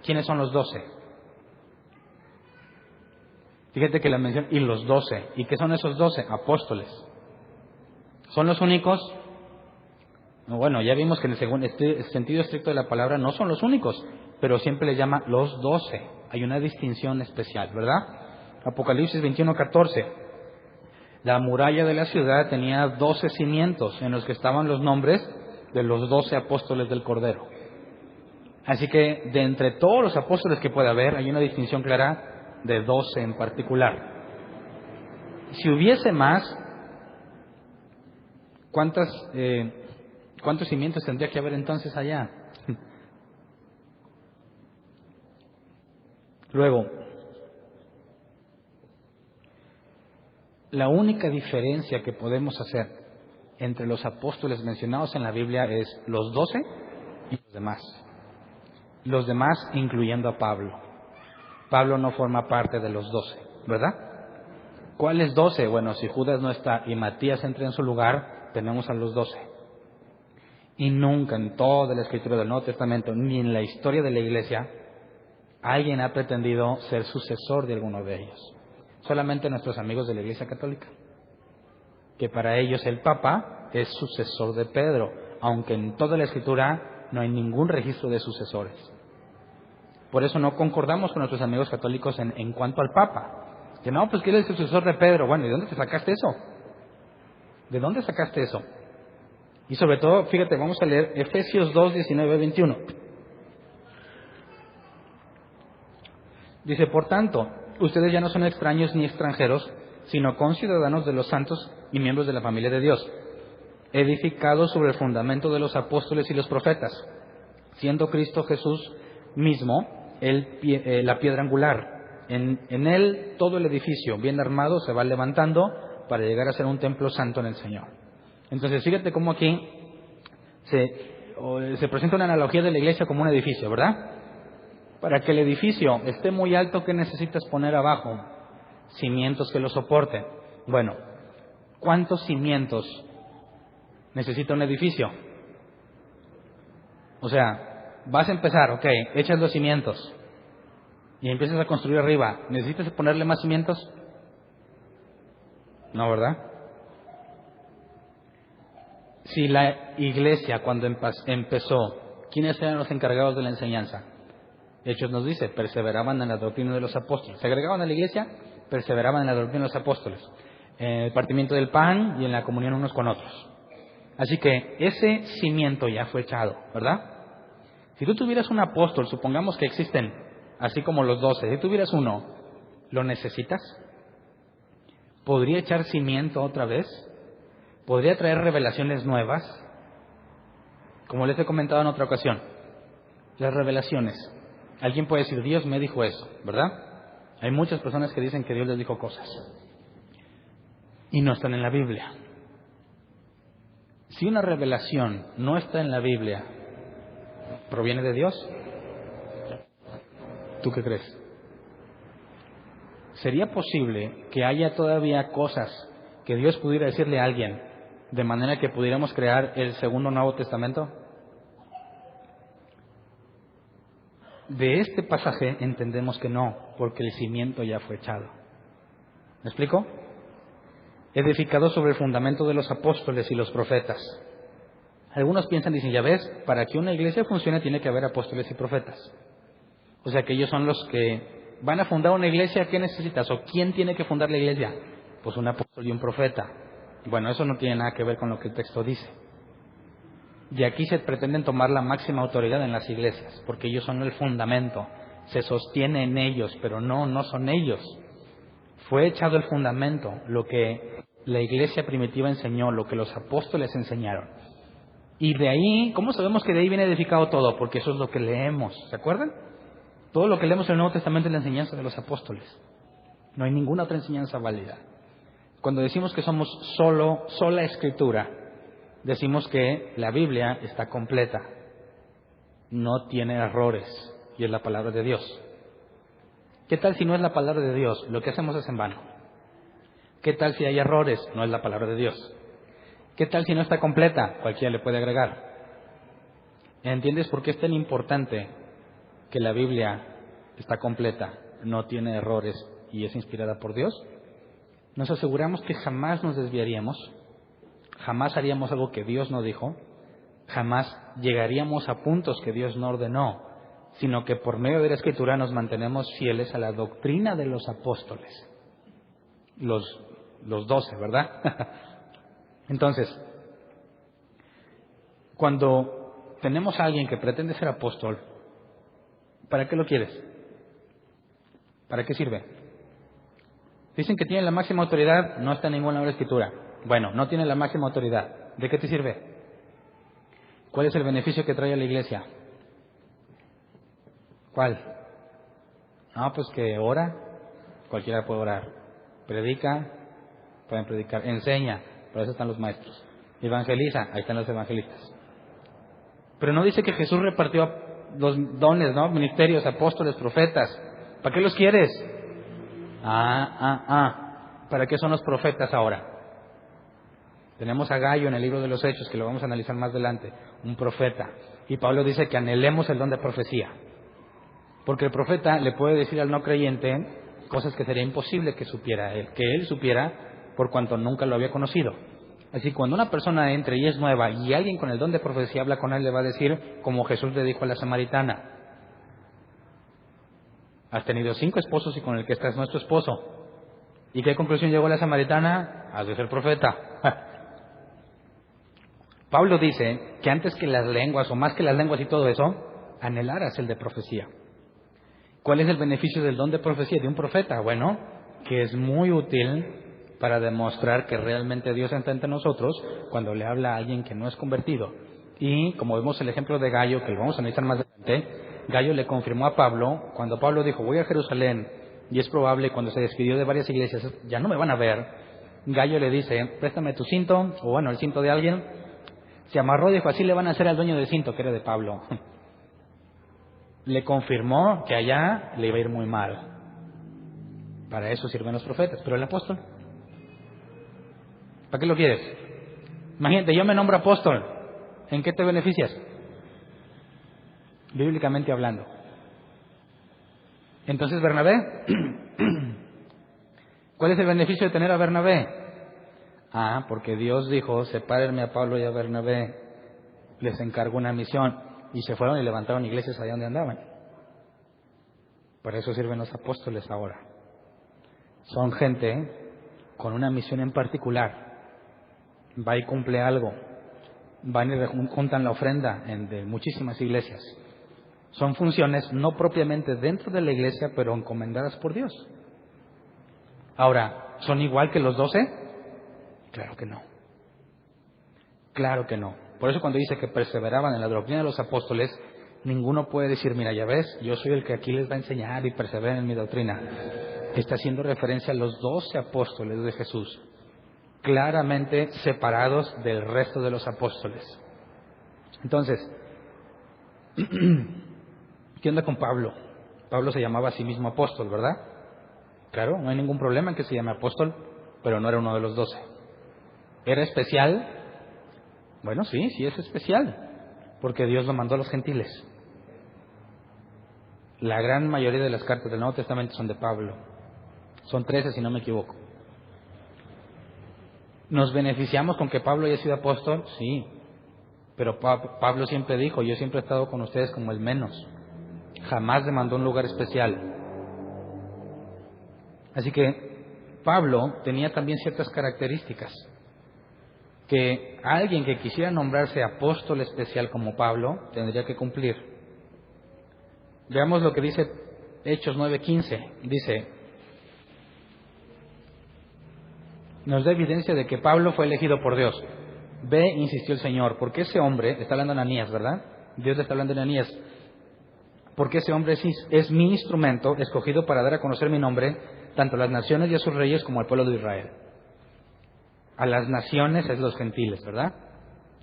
¿Quiénes son los 12? Fíjate que la mención, y los 12. ¿Y qué son esos 12? Apóstoles. ¿Son los únicos? No, bueno, ya vimos que en el sentido estricto de la palabra no son los únicos, pero siempre les llama los 12. Hay una distinción especial, ¿verdad? Apocalipsis 21:14. La muralla de la ciudad tenía 12 cimientos en los que estaban los nombres de los 12 apóstoles del Cordero. Así que de entre todos los apóstoles que puede haber, hay una distinción clara de 12 en particular. Si hubiese más, ¿cuántos cimientos tendría que haber entonces allá? Luego, la única diferencia que podemos hacer entre los apóstoles mencionados en la Biblia es los 12 y los demás. Los demás incluyendo a Pablo. Pablo no forma parte de los 12, ¿verdad? ¿Cuáles 12? Bueno, si Judas no está y Matías entra en su lugar, tenemos a los 12. Y nunca en toda la escritura del Nuevo Testamento, ni en la historia de la Iglesia, alguien ha pretendido ser sucesor de alguno de ellos. Solamente nuestros amigos de la Iglesia Católica, que para ellos el Papa es sucesor de Pedro, aunque en toda la escritura no hay ningún registro de sucesores. Por eso no concordamos con nuestros amigos católicos en cuanto al Papa. Que no, pues que él es el sucesor de Pedro. Bueno, ¿y dónde te sacaste eso? ¿De dónde sacaste eso? Y sobre todo, fíjate, vamos a leer Efesios 2, 19, 21. Dice, por tanto, ustedes ya no son extraños ni extranjeros, sino conciudadanos de los santos y miembros de la familia de Dios, edificados sobre el fundamento de los apóstoles y los profetas, siendo Cristo Jesús mismo la piedra angular. En él todo el edificio bien armado se va levantando para llegar a ser un templo santo en el Señor. Entonces fíjate cómo aquí se presenta una analogía de la iglesia como un edificio, ¿verdad? Para que el edificio esté muy alto, ¿qué necesitas poner abajo? Cimientos que lo soporten. Bueno, ¿cuántos cimientos necesita un edificio? O sea, vas a empezar, ok, echas los cimientos y empiezas a construir arriba. ¿Necesitas ponerle más cimientos? No, ¿verdad? Si la iglesia cuando empezó, ¿quiénes eran los encargados de la enseñanza? Hechos nos dice, perseveraban en la doctrina de los apóstoles. Se agregaban a la iglesia, perseveraban en la doctrina de los apóstoles. En el partimiento del pan y en la comunión unos con otros. Así que ese cimiento ya fue echado, ¿verdad? Si tú tuvieras un apóstol, supongamos que existen, así como los 12, si tuvieras uno, ¿lo necesitas? ¿Podría echar cimiento otra vez? ¿Podría traer revelaciones nuevas? Como les he comentado en otra ocasión, las revelaciones. Alguien puede decir, Dios me dijo eso, ¿verdad? Hay muchas personas que dicen que Dios les dijo cosas y no están en la Biblia. Si una revelación no está en la Biblia, ¿proviene de Dios? ¿Tú qué crees? ¿Sería posible que haya todavía cosas que Dios pudiera decirle a alguien de manera que pudiéramos crear el segundo Nuevo Testamento? De este pasaje entendemos que no, porque el cimiento ya fue echado. ¿Me explico? Edificado sobre el fundamento de los apóstoles y los profetas. Algunos piensan, dicen, ya ves, para que una iglesia funcione tiene que haber apóstoles y profetas. O sea que ellos son los que van a fundar una iglesia. ¿Qué necesitas? ¿O quién tiene que fundar la iglesia? Pues un apóstol y un profeta. Bueno, eso no tiene nada que ver con lo que el texto dice. Y aquí se pretenden tomar la máxima autoridad en las iglesias, porque ellos son el fundamento. Se sostiene en ellos, pero no son ellos. Fue echado el fundamento, lo que la iglesia primitiva enseñó, lo que los apóstoles enseñaron. Y de ahí, ¿cómo sabemos que de ahí viene edificado todo? Porque eso es lo que leemos, ¿se acuerdan? Todo lo que leemos en el Nuevo Testamento es la enseñanza de los apóstoles. No hay ninguna otra enseñanza válida. Cuando decimos que somos sola escritura, decimos que la Biblia está completa, no tiene errores y es la palabra de Dios. ¿Qué tal si no es la palabra de Dios? Lo que hacemos es en vano. ¿Qué tal si hay errores? No es la palabra de Dios. ¿Qué tal si no está completa? Cualquiera le puede agregar. ¿Entiendes por qué es tan importante que la Biblia está completa, no tiene errores y es inspirada por Dios? Nos aseguramos que jamás nos desviaríamos, jamás haríamos algo que Dios no dijo, jamás llegaríamos a puntos que Dios no ordenó, sino que por medio de la Escritura nos mantenemos fieles a la doctrina de los apóstoles. Los 12, ¿verdad? Entonces, cuando tenemos a alguien que pretende ser apóstol, ¿para qué lo quieres? ¿Para qué sirve? Dicen que tiene la máxima autoridad, no está en ninguna obra escritura. Bueno, no tiene la máxima autoridad. ¿De qué te sirve? ¿Cuál es el beneficio que trae a la iglesia? ¿Cuál? No, pues que ora, cualquiera puede orar. Predica, pueden predicar. Enseña, por eso están los maestros. Evangeliza, ahí están los evangelistas. Pero no dice que Jesús repartió los dones, ¿no? Ministerios, apóstoles, profetas. ¿Para qué los quieres? ¿Para qué son los profetas ahora? Tenemos a Gallo en el libro de los Hechos, que lo vamos a analizar más adelante, un profeta. Y Pablo dice que anhelemos el don de profecía. Porque el profeta le puede decir al no creyente cosas que sería imposible que supiera él, que él supiera por cuanto nunca lo había conocido. Así cuando una persona entre y es nueva y alguien con el don de profecía habla con él, le va a decir como Jesús le dijo a la samaritana: has tenido 5 esposos y con el que estás no es tu esposo. ¿Y qué conclusión llegó la samaritana? Has de ser profeta. Pablo dice que antes que las lenguas, o más que las lenguas y todo eso, anhelaras el de profecía. ¿Cuál es el beneficio del don de profecía de un profeta? Bueno, que es muy útil para demostrar que realmente Dios está entre nosotros cuando le habla a alguien que no es convertido. Y como vemos el ejemplo de Gallo, que lo vamos a analizar más adelante, Gallo le confirmó a Pablo, cuando Pablo dijo, voy a Jerusalén, y es probable cuando se despidió de varias iglesias, ya no me van a ver, Gallo le dice, préstame tu cinto, o bueno, el cinto de alguien. Se amarró y dijo, así le van a hacer al dueño del cinto, que era de Pablo. Le confirmó que allá le iba a ir muy mal. Para eso sirven los profetas. Pero el apóstol, ¿para qué lo quieres? Imagínate, yo me nombro apóstol. ¿En qué te beneficias? Bíblicamente hablando. Entonces, Bernabé, ¿cuál es el beneficio de tener a Bernabé? Porque Dios dijo, sepárenme a Pablo y a Bernabé, les encargó una misión, y se fueron y levantaron iglesias allá donde andaban. Por eso sirven los apóstoles ahora. Son gente con una misión en particular. Va y cumple algo. Van y juntan la ofrenda de muchísimas iglesias. Son funciones no propiamente dentro de la iglesia, pero encomendadas por Dios. Ahora, ¿son igual que los 12? Claro que no. Claro que no. Por eso cuando dice que perseveraban en la doctrina de los apóstoles, ninguno puede decir, mira, ya ves, yo soy el que aquí les va a enseñar y perseveren en mi doctrina. Está haciendo referencia a los 12 apóstoles de Jesús, claramente separados del resto de los apóstoles. Entonces, ¿qué onda con Pablo? Pablo se llamaba a sí mismo apóstol, ¿verdad? Claro, no hay ningún problema en que se llame apóstol, pero no era uno de los 12. ¿Era especial? Bueno, sí es especial, porque Dios lo mandó a los gentiles. La gran mayoría de las cartas del Nuevo Testamento son de Pablo. Son 13, si no me equivoco. ¿Nos beneficiamos con que Pablo haya sido apóstol? Sí. Pero Pablo siempre dijo, yo siempre he estado con ustedes como el menos. Jamás le mandó un lugar especial. Así que Pablo tenía también ciertas características que alguien que quisiera nombrarse apóstol especial como Pablo tendría que cumplir. Veamos lo que dice Hechos 9:15. Dice, nos da evidencia de que Pablo fue elegido por Dios. Ve, insistió el Señor, porque ese hombre, está hablando de Ananías, ¿verdad? Dios le está hablando de Ananías. Porque ese hombre es mi instrumento, escogido para dar a conocer mi nombre, tanto a las naciones y a sus reyes como al pueblo de Israel. A las naciones es los gentiles, ¿verdad?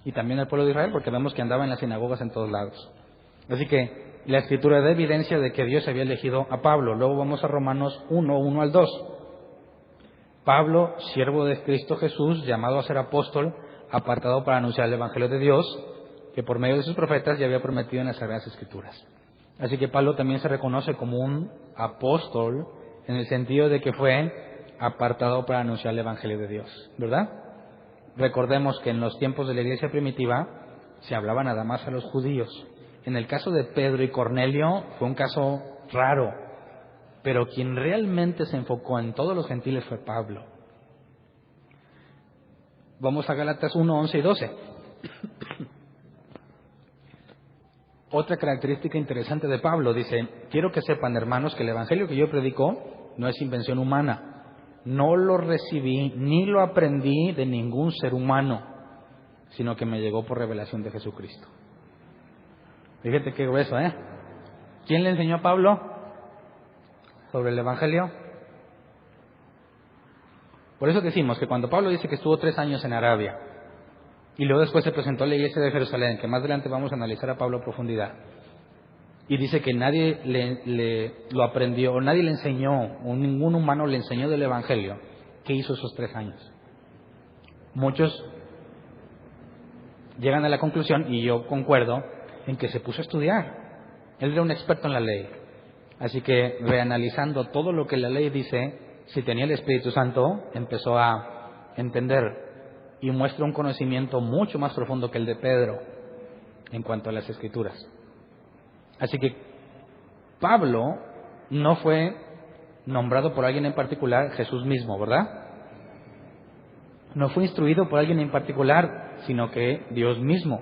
Y también al pueblo de Israel, porque vemos que andaba en las sinagogas en todos lados. Así que La Escritura da evidencia de que Dios había elegido a Pablo. Luego vamos a Romanos 1 al 2. Pablo, siervo de Cristo Jesús, llamado a ser apóstol, apartado para anunciar el Evangelio de Dios, que por medio de sus profetas ya había prometido en las Sagradas Escrituras. Así que Pablo también se reconoce como un apóstol en el sentido de que fue apartado para anunciar el Evangelio de Dios, ¿verdad? Recordemos que en los tiempos de la iglesia primitiva se hablaba nada más a los judíos. En el caso de Pedro y Cornelio fue un caso raro, pero quien realmente se enfocó en todos los gentiles fue Pablo. Vamos a Gálatas 1, 11 y 12. Otra característica interesante de Pablo, dice: quiero que sepan, hermanos, que el evangelio que yo predico no es invención humana. No lo recibí ni lo aprendí de ningún ser humano, sino que me llegó por revelación de Jesucristo. Fíjate qué grueso, ¿eh? ¿Quién le enseñó a Pablo sobre el evangelio? Por eso decimos que cuando Pablo dice que estuvo 3 años en Arabia y luego después se presentó a la iglesia de Jerusalén, que más adelante vamos a analizar a Pablo a profundidad, y dice que nadie lo aprendió, o nadie le enseñó, o ningún humano le enseñó del evangelio, ¿qué hizo esos 3 años? Muchos llegan a la conclusión, y yo concuerdo, en que se puso a estudiar. Él era un experto en la ley. Así que, reanalizando todo lo que la ley dice, si tenía el Espíritu Santo, empezó a entender y muestra un conocimiento mucho más profundo que el de Pedro en cuanto a las Escrituras. Así que Pablo no fue nombrado por alguien en particular, Jesús mismo, ¿verdad? No fue instruido por alguien en particular, sino que Dios mismo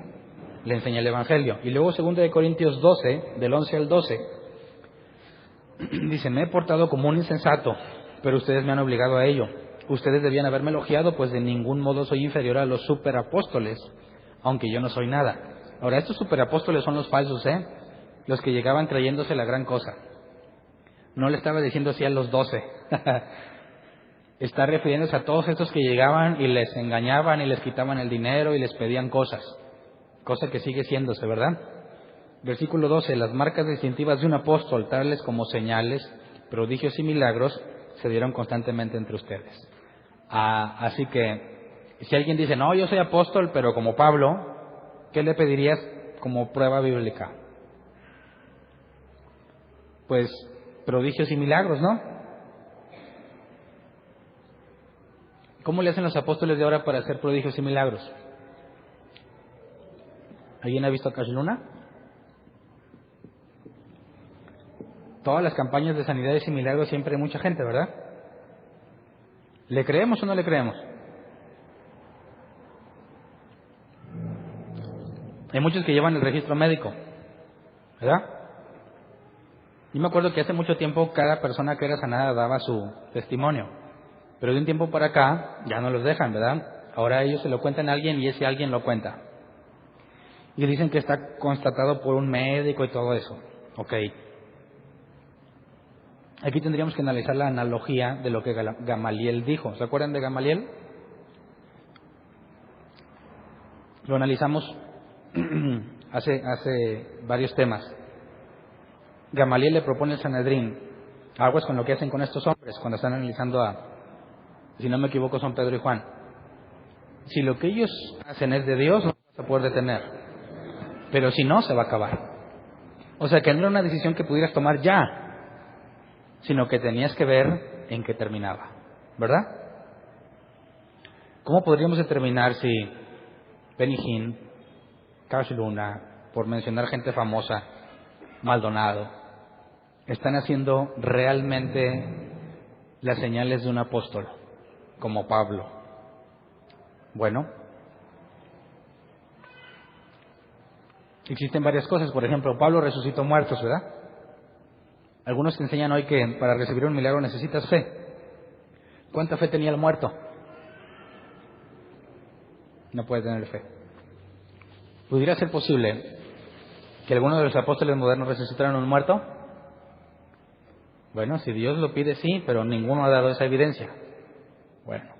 le enseña el Evangelio. Y luego 2 Corintios 12, del 11 al 12, dice: me he portado como un insensato, pero ustedes me han obligado a ello. Ustedes debían haberme elogiado, pues de ningún modo soy inferior a los superapóstoles, aunque yo no soy nada. Ahora, estos superapóstoles son los falsos, los que llegaban creyéndose la gran cosa. No le estaba diciendo así a los 12. Está refiriéndose a todos estos que llegaban y les engañaban y les quitaban el dinero y les pedían cosas. Cosa que sigue siéndose, ¿verdad? Versículo 12. Las marcas distintivas de un apóstol, tales como señales, prodigios y milagros, se dieron constantemente entre ustedes. Así que, si alguien dice: no, yo soy apóstol, pero como Pablo, ¿qué le pedirías como prueba bíblica? Pues prodigios y milagros, ¿no? ¿Cómo le hacen los apóstoles de ahora para hacer prodigios y milagros? ¿Alguien ha visto a Cash Luna? Todas las campañas de sanidades y milagros siempre hay mucha gente, ¿verdad? ¿Le creemos o no le creemos? Hay muchos que llevan el registro médico, ¿verdad? Yo me acuerdo que hace mucho tiempo cada persona que era sanada daba su testimonio, pero de un tiempo para acá ya no los dejan, ¿verdad? Ahora ellos se lo cuentan a alguien y ese alguien lo cuenta. Y dicen que está constatado por un médico y todo eso. Ok. Aquí tendríamos que analizar la analogía de lo que Gamaliel dijo. ¿Se acuerdan de Gamaliel? Lo analizamos hace varios temas. Gamaliel le propone al Sanedrín: aguas con lo que hacen con estos hombres cuando están analizando si no me equivoco, son Pedro y Juan. Si lo que ellos hacen es de Dios, no vas a poder detener. Pero si no, se va a acabar. O sea que no era una decisión que pudieras tomar ya, sino que tenías que ver en qué terminaba, ¿verdad? ¿Cómo podríamos determinar si Benny Hinn, Cash Luna, por mencionar gente famosa, Maldonado, están haciendo realmente las señales de un apóstol, como Pablo? Bueno, existen varias cosas. Por ejemplo, Pablo resucitó muertos, ¿verdad? Algunos te enseñan hoy que para recibir un milagro necesitas fe. ¿Cuánta fe tenía el muerto? No puede tener fe. ¿Pudiera ser posible que alguno de los apóstoles modernos resucitaran un muerto? Bueno, si Dios lo pide, sí, pero ninguno ha dado esa evidencia. Bueno,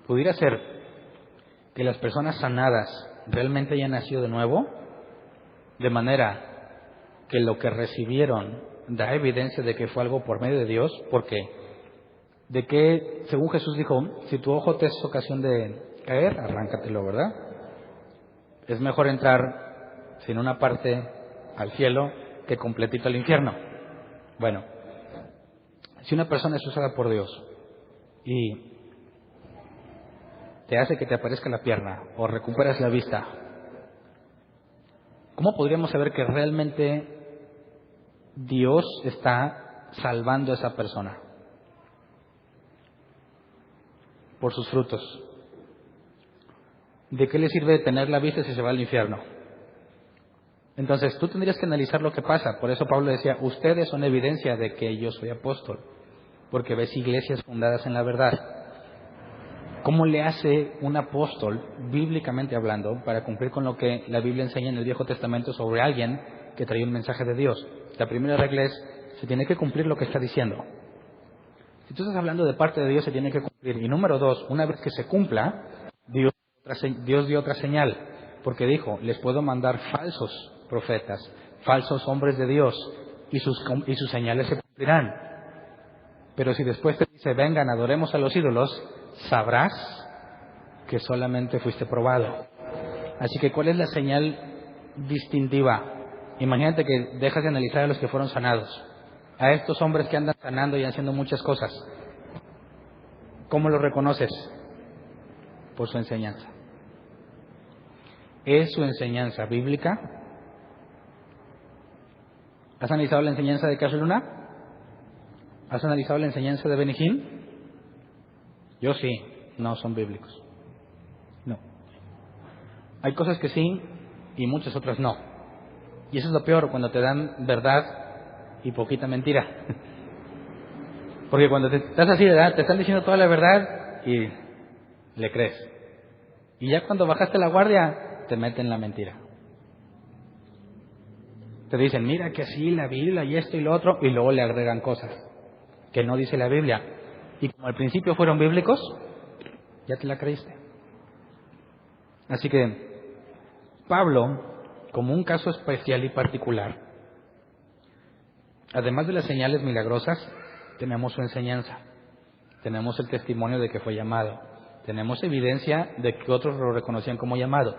¿pudiera ser que las personas sanadas realmente hayan nacido de nuevo? De manera que lo que recibieron da evidencia de que fue algo por medio de Dios. ¿Por qué? De que, según Jesús dijo, si tu ojo te es ocasión de caer, arráncatelo, ¿verdad? Es mejor entrar sin una parte al cielo que completito al infierno. Bueno, si una persona es usada por Dios y te hace que te aparezca la pierna o recuperas la vista, ¿cómo podríamos saber que realmente Dios está salvando a esa persona? Por sus frutos. ¿De qué le sirve tener la vista si se va al infierno? Entonces tú tendrías que analizar lo que pasa. Por eso Pablo decía, ustedes son evidencia de que yo soy apóstol, porque ves iglesias fundadas en la verdad. ¿Cómo le hace un apóstol, bíblicamente hablando, para cumplir con lo que la Biblia enseña en el Viejo Testamento sobre alguien que traía un mensaje de Dios? La primera regla es, se tiene que cumplir lo que está diciendo. Si tú estás hablando de parte de Dios, se tiene que cumplir. Y número 2, una vez que se cumpla, Dios dio otra señal, porque dijo, les puedo mandar falsos profetas, falsos hombres de Dios, y sus señales se cumplirán. Pero si después te dice, vengan, adoremos a los ídolos, sabrás que solamente fuiste probado. Así que, ¿cuál es la señal distintiva? Imagínate que dejas de analizar a los que fueron sanados, a estos hombres que andan sanando y haciendo muchas cosas. ¿Cómo los reconoces? Por su enseñanza. ¿Es su enseñanza bíblica? ¿Has analizado la enseñanza de Cash Luna? ¿Has analizado la enseñanza de Benny Hinn? Yo sí, no son bíblicos. No. Hay cosas que sí y muchas otras no. Y eso es lo peor, cuando te dan verdad y poquita mentira. Porque cuando estás así de edad, te están diciendo toda la verdad y le crees. Y ya cuando bajaste la guardia, te meten la mentira. Te dicen, mira que sí, la Biblia y esto y lo otro, y luego le agregan cosas que no dice la Biblia. Y como al principio fueron bíblicos, ya te la creíste. Así que Pablo, como un caso especial y particular, además de las señales milagrosas, tenemos su enseñanza, tenemos el testimonio de que fue llamado, tenemos evidencia de que otros lo reconocían como llamado.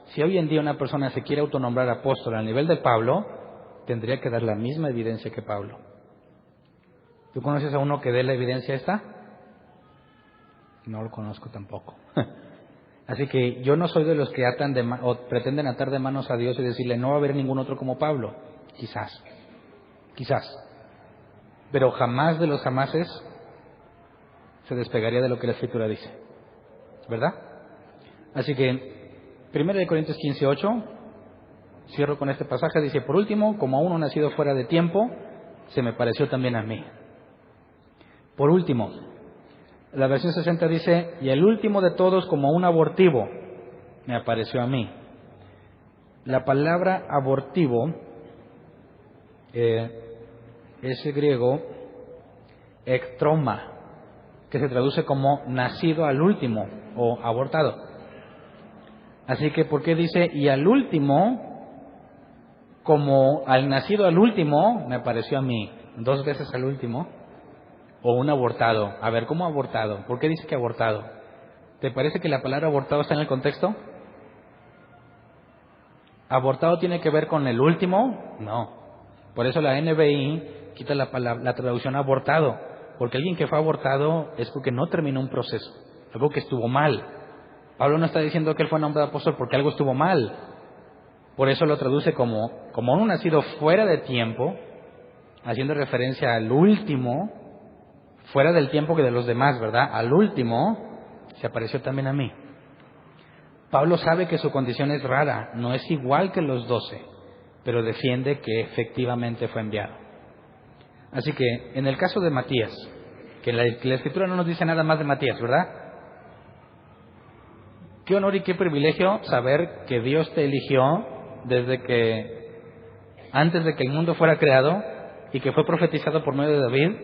Si hoy en día una persona se quiere autonombrar apóstol al nivel de Pablo, tendría que dar la misma evidencia que Pablo. ¿Tú conoces a uno que dé la evidencia esta? No lo conozco tampoco. Así que yo no soy de los que atan o pretenden atar de manos a Dios y decirle no va a haber ningún otro como Pablo. Quizás. Pero jamás de los jamases se despegaría de lo que la Escritura dice. ¿Verdad? Así que 1 Corintios 15:8, cierro con este pasaje, dice, por último, como a uno nacido fuera de tiempo, se me pareció también a mí. Por último, la versión 60 dice, y el último de todos como un abortivo, me apareció a mí. La palabra abortivo es el griego ektroma, que se traduce como nacido al último o abortado. Así que, ¿por qué dice, y al último, como al nacido al último, me apareció a mí? 2 veces al último. O un abortado. A ver, ¿cómo abortado? ¿Por qué dice que abortado? ¿Te parece que la palabra abortado está en el contexto? ¿Abortado tiene que ver con el último? No. Por eso la NBI quita la traducción abortado. Porque alguien que fue abortado es porque no terminó un proceso. Algo que estuvo mal. Pablo no está diciendo que él fue nombrado apóstol porque algo estuvo mal. Por eso lo traduce como un nacido fuera de tiempo, haciendo referencia al último, fuera del tiempo que de los demás, ¿verdad? Al último, se apareció también a mí. Pablo sabe que su condición es rara, no es igual que los 12, pero defiende que efectivamente fue enviado. Así que, en el caso de Matías, que la Escritura no nos dice nada más de Matías, ¿verdad? Qué honor y qué privilegio saber que Dios te eligió antes de que el mundo fuera creado, y que fue profetizado por medio de David,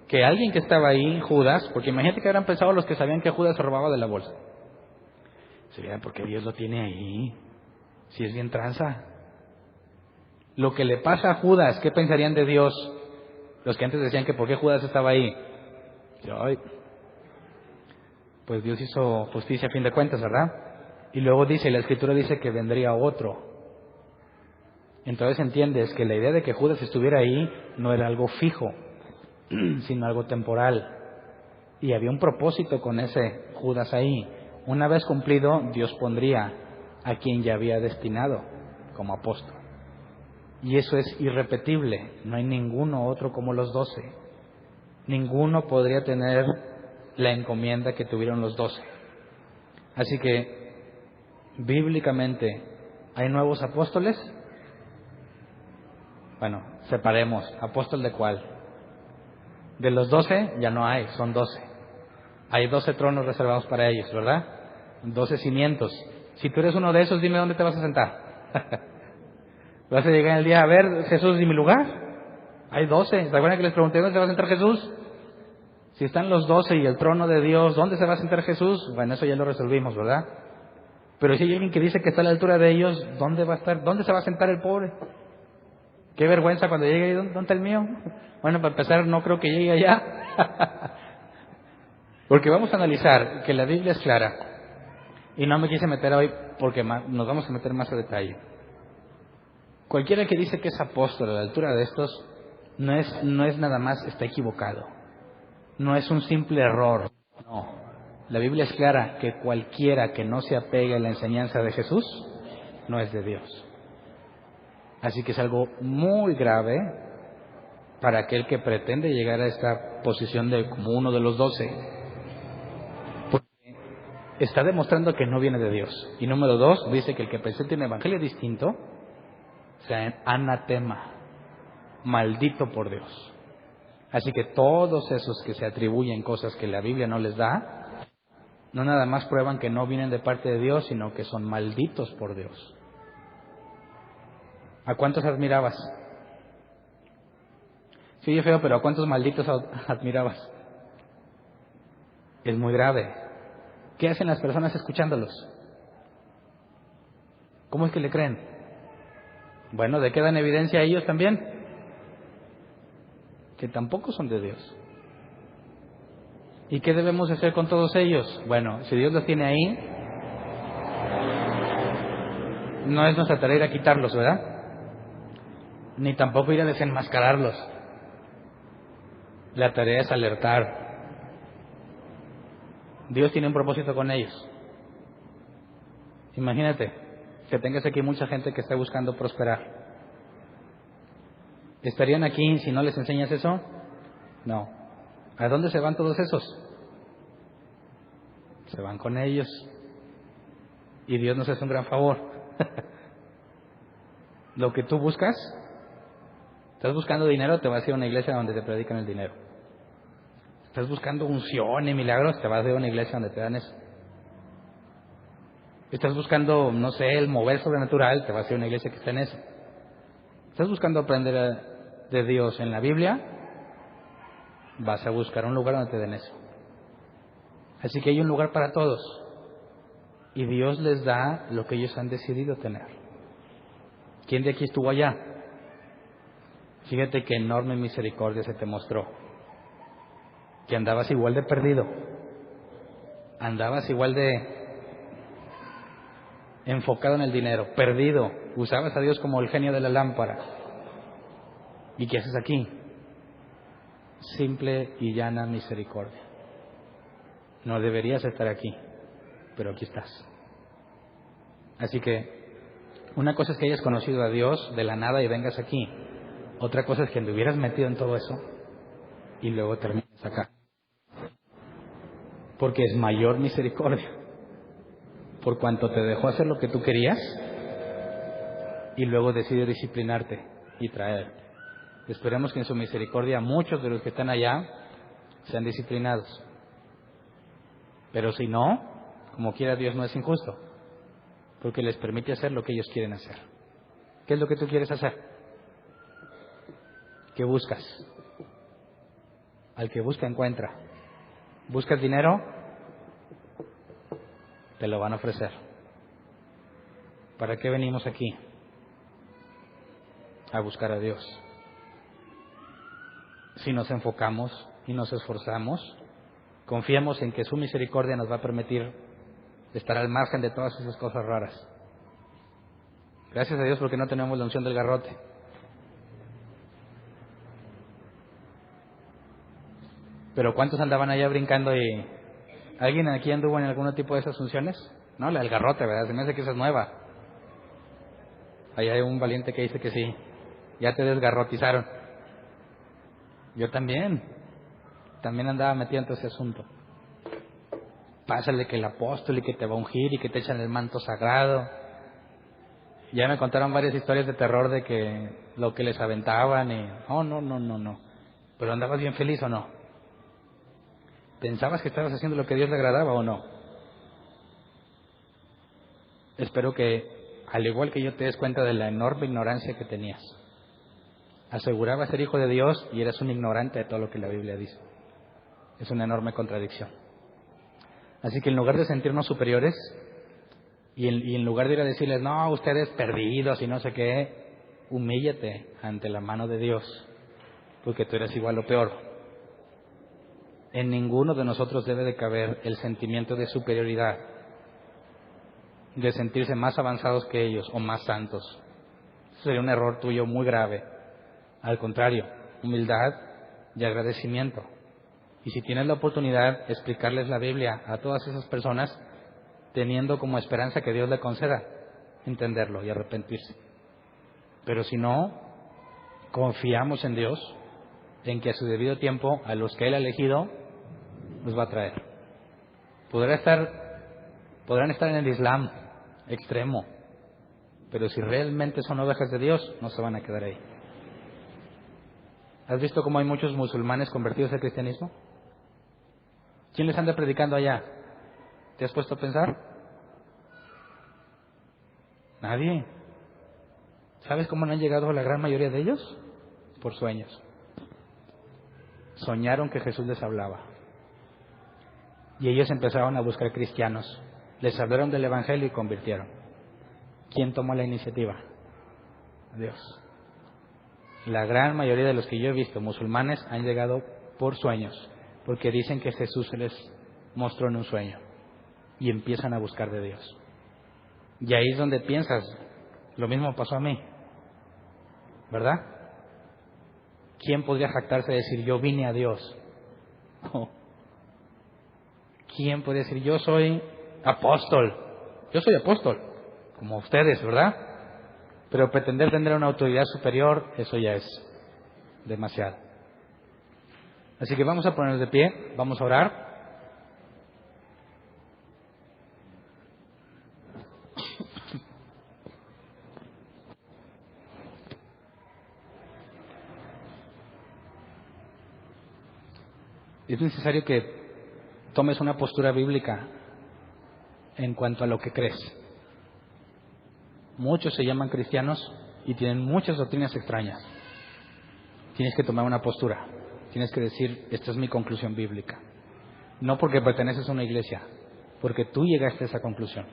que alguien que estaba ahí, Judas, porque imagínate que habrán pensado los que sabían que Judas se robaba de la bolsa. Sí, porque Dios lo tiene ahí, si es bien tranza. Lo que le pasa a Judas, ¿qué pensarían de Dios? Los que antes decían que por qué Judas estaba ahí. Ay, pues Dios hizo justicia a fin de cuentas, ¿verdad? Y luego dice, la Escritura dice que vendría otro. Entonces entiendes que la idea de que Judas estuviera ahí no era algo fijo, sino algo temporal. Y había un propósito con ese Judas ahí. Una vez cumplido, Dios pondría a quien ya había destinado como apóstol. Y eso es irrepetible. No hay ninguno otro como los 12. Ninguno podría tener la encomienda que tuvieron los 12. Así que, bíblicamente, ¿hay nuevos apóstoles? Bueno, separemos. ¿Apóstol de cuál? De los 12 ya no hay, son 12. Hay 12 tronos reservados para ellos, ¿verdad? 12 cimientos. Si tú eres uno de esos, dime dónde te vas a sentar. ¿Vas a llegar el día a ver, Jesús, y mi lugar? Hay 12. ¿Se acuerdan que les pregunté dónde se va a sentar Jesús? Si están los 12 y el trono de Dios, ¿dónde se va a sentar Jesús? Bueno, eso ya lo resolvimos, ¿verdad? Pero si hay alguien que dice que está a la altura de ellos, ¿dónde va a estar? ¿Dónde se va a sentar el pobre? Qué vergüenza cuando llegue ahí, ¿dónde está el mío? Bueno, para empezar, no creo que llegue allá. Porque vamos a analizar que la Biblia es clara. Y no me quise meter hoy porque nos vamos a meter más a detalle. Cualquiera que dice que es apóstol a la altura de estos, no es nada más, está equivocado. No es un simple error. No. La Biblia es clara que cualquiera que no se apegue a la enseñanza de Jesús, no es de Dios. Así que es algo muy grave para aquel que pretende llegar a esta posición de como uno de los 12. Porque está demostrando que no viene de Dios. Y número 2, dice que el que presente un evangelio distinto sea anatema, maldito por Dios. Así que todos esos que se atribuyen cosas que la Biblia no les da, no nada más prueban que no vienen de parte de Dios, sino que son malditos por Dios. ¿A cuántos admirabas? Sí, oye feo, pero ¿a cuántos malditos admirabas? Es muy grave. ¿Qué hacen las personas escuchándolos? ¿Cómo es que le creen? Bueno, ¿de qué dan evidencia a ellos también? Que tampoco son de Dios. ¿Y qué debemos hacer con todos ellos? Bueno, si Dios los tiene ahí, no es nuestra tarea ir a quitarlos, ¿verdad? Ni tampoco ir a desenmascararlos. La tarea es alertar. Dios tiene un propósito con ellos. Imagínate que tengas aquí mucha gente que está buscando prosperar. ¿Estarían aquí si no les enseñas eso? No. ¿A dónde se van todos esos? Se van con ellos. Y Dios nos hace un gran favor. Lo que tú buscas, estás buscando dinero, te vas a ir a una iglesia donde te predican el dinero. Estás buscando unción y milagros, te vas a ir a una iglesia donde te dan eso. Estás buscando, no sé, el mover sobrenatural, te vas a ir a una iglesia que está en eso. Estás buscando aprender de Dios en la Biblia, vas a buscar un lugar donde te den eso. Así que hay un lugar para todos. Y Dios les da lo que ellos han decidido tener. ¿Quién de aquí estuvo allá? Fíjate qué enorme misericordia se te mostró. Que andabas igual de perdido. Andabas igual de enfocado en el dinero, perdido. Usabas a Dios como el genio de la lámpara. ¿Y qué haces aquí? Simple y llana misericordia. No deberías estar aquí, pero aquí estás. Así que una cosa es que hayas conocido a Dios de la nada y vengas aquí. Otra cosa es que te hubieras metido en todo eso y luego termines acá. Porque es mayor misericordia. Por cuanto te dejó hacer lo que tú querías y luego decide disciplinarte y traer. Esperemos que en su misericordia muchos de los que están allá sean disciplinados. Pero si no, como quiera Dios no es injusto, porque les permite hacer lo que ellos quieren hacer. ¿Qué es lo que tú quieres hacer? ¿Qué buscas? Al que busca encuentra. ¿Buscas dinero? Te lo van a ofrecer. ¿Para qué venimos aquí? a buscar a Dios. Si nos enfocamos y nos esforzamos, confiamos en que su misericordia nos va a permitir estar al margen de todas esas cosas raras. Gracias a Dios porque no tenemos la unción del garrote. Pero ¿cuántos andaban allá brincando y alguien aquí anduvo en algún tipo de esas funciones? No, la del garrote, ¿verdad? Se me hace que esa es nueva. Ahí hay un valiente que dice que sí. Ya te desgarrotizaron. Yo también andaba metido en todo ese asunto. Pásale que el apóstol y que te va a ungir y que te echan el manto sagrado. Ya me contaron varias historias de terror de que lo que les aventaban y... No. ¿Pero andabas bien feliz o no? ¿Pensabas que estabas haciendo lo que a Dios le agradaba o no? Espero que, al igual que yo, te des cuenta de la enorme ignorancia que tenías. Asegurabas ser hijo de Dios y eres un ignorante de todo lo que la Biblia dice. Es una enorme contradicción. Así que en lugar de sentirnos superiores y en lugar de ir a decirles, no, ustedes perdidos y no sé qué, humíllate ante la mano de Dios, porque tú eres igual o peor. En ninguno de nosotros debe de caber el sentimiento de superioridad, de sentirse más avanzados que ellos o más santos. Eso sería un error tuyo muy grave. Al contrario, humildad y agradecimiento. Y si tienes la oportunidad, explicarles la Biblia a todas esas personas, teniendo como esperanza que Dios le conceda entenderlo y arrepentirse. Pero si no, confiamos en Dios, en que a su debido tiempo, a los que Él ha elegido, los va a traer. Podrán estar en el Islam extremo, pero si realmente son ovejas de Dios, no se van a quedar ahí. ¿Has visto cómo hay muchos musulmanes convertidos al cristianismo? ¿Quién les anda predicando allá? ¿Te has puesto a pensar? Nadie. ¿Sabes cómo no han llegado a la gran mayoría de ellos? Por sueños. Soñaron que Jesús les hablaba. Y ellos empezaron a buscar cristianos. Les hablaron del Evangelio y convirtieron. ¿Quién tomó la iniciativa? Dios. La gran mayoría de los que yo he visto, musulmanes, han llegado por sueños, porque dicen que Jesús se les mostró en un sueño y empiezan a buscar de Dios. Y ahí es donde piensas, lo mismo pasó a mí, ¿verdad? ¿Quién podría jactarse de decir, yo vine a Dios? Oh. ¿Quién podría decir, yo soy apóstol? Yo soy apóstol, como ustedes, ¿verdad? Pero pretender tener una autoridad superior, eso ya es demasiado. Así que vamos a ponernos de pie, vamos a orar. Es necesario que tomes una postura bíblica en cuanto a lo que crees. Muchos se llaman cristianos y tienen muchas doctrinas extrañas. Tienes que tomar una postura. Tienes que decir, esta es mi conclusión bíblica. No porque perteneces a una iglesia, porque tú llegaste a esa conclusión.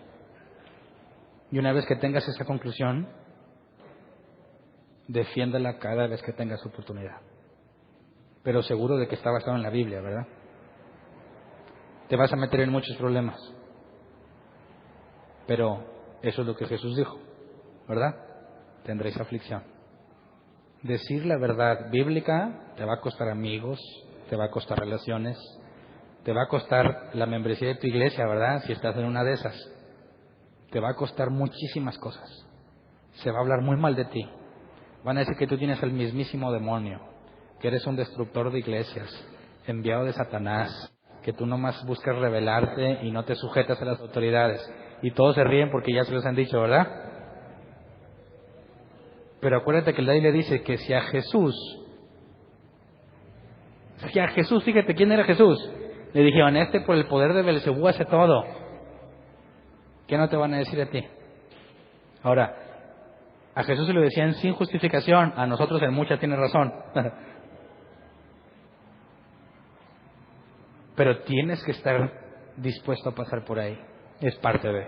Y una vez que tengas esa conclusión, defiéndela cada vez que tengas oportunidad. Pero seguro de que está basado en la Biblia, ¿verdad? Te vas a meter en muchos problemas. Pero eso es lo que Jesús dijo, ¿verdad? Tendréis aflicción. Decir la verdad bíblica te va a costar amigos, te va a costar relaciones, te va a costar la membresía de tu iglesia, ¿verdad? Si estás en una de esas. Te va a costar muchísimas cosas. Se va a hablar muy mal de ti. Van a decir que tú tienes el mismísimo demonio, que eres un destructor de iglesias, enviado de Satanás, que tú nomás buscas rebelarte y no te sujetas a las autoridades. Y todos se ríen porque ya se los han dicho, ¿verdad? Pero acuérdate que la Biblia dice que si a Jesús, fíjate, ¿quién era Jesús? Le dijeron, por el poder de Belcebú hace todo. ¿Qué no te van a decir a ti? Ahora, a Jesús se lo decían sin justificación, a nosotros en muchas tiene razón. Pero tienes que estar dispuesto a pasar por ahí. Es parte de.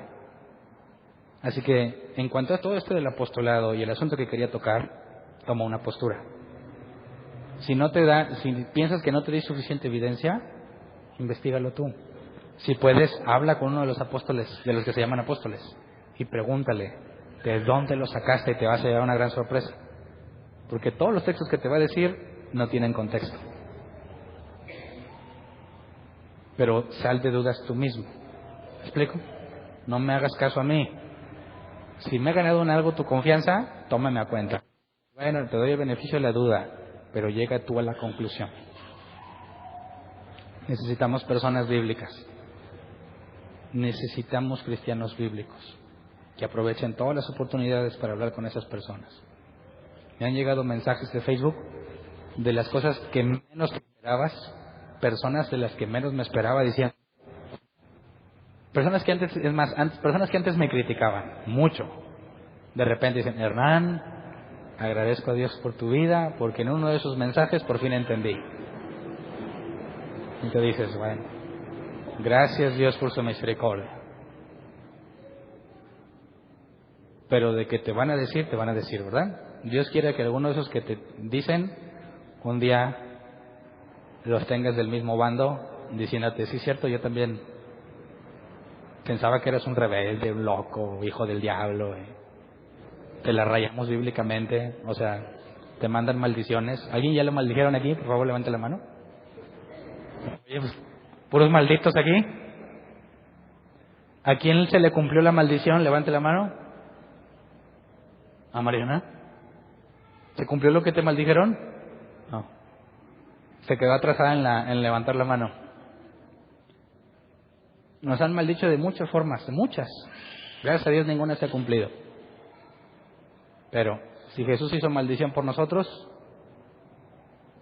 Así que, en cuanto a todo esto del apostolado y el asunto que quería tocar, toma una postura. Si piensas que no te da suficiente evidencia, investígalo tú. Si puedes, habla con uno de los apóstoles, de los que se llaman apóstoles, y pregúntale de dónde lo sacaste, y te vas a llevar una gran sorpresa. Porque todos los textos que te va a decir no tienen contexto. Pero sal de dudas tú mismo. ¿Me explico? No me hagas caso a mí. Si me ha ganado en algo tu confianza, tómame a cuenta. Bueno, te doy el beneficio de la duda, pero llega tú a la conclusión. Necesitamos personas bíblicas. Necesitamos cristianos bíblicos que aprovechen todas las oportunidades para hablar con esas personas. Me han llegado mensajes de Facebook de las cosas que menos esperabas, personas de las que menos me esperaba diciendo, personas que antes me criticaban mucho, de repente dicen, Hernán, agradezco a Dios por tu vida, porque en uno de esos mensajes por fin entendí. Y te dices, bueno, gracias Dios por su misericordia. Pero de que te van a decir, ¿verdad? Dios quiere que algunos de esos que te dicen, un día los tengas del mismo bando, diciéndote, sí, cierto, yo también pensaba que eras un rebelde, un loco, hijo del diablo. Te la rayamos bíblicamente, o sea, te mandan maldiciones. ¿Alguien ya lo maldijeron aquí? Por favor, levante la mano. Oye, pues, puros malditos aquí. ¿A quién se le cumplió la maldición? Levante la mano. ¿A Mariana? ¿Se cumplió lo que te maldijeron? No. Se quedó atrasada en levantar la mano. Nos han maldicho de muchas formas, de muchas. Gracias a Dios ninguna se ha cumplido. Pero si Jesús hizo maldición por nosotros,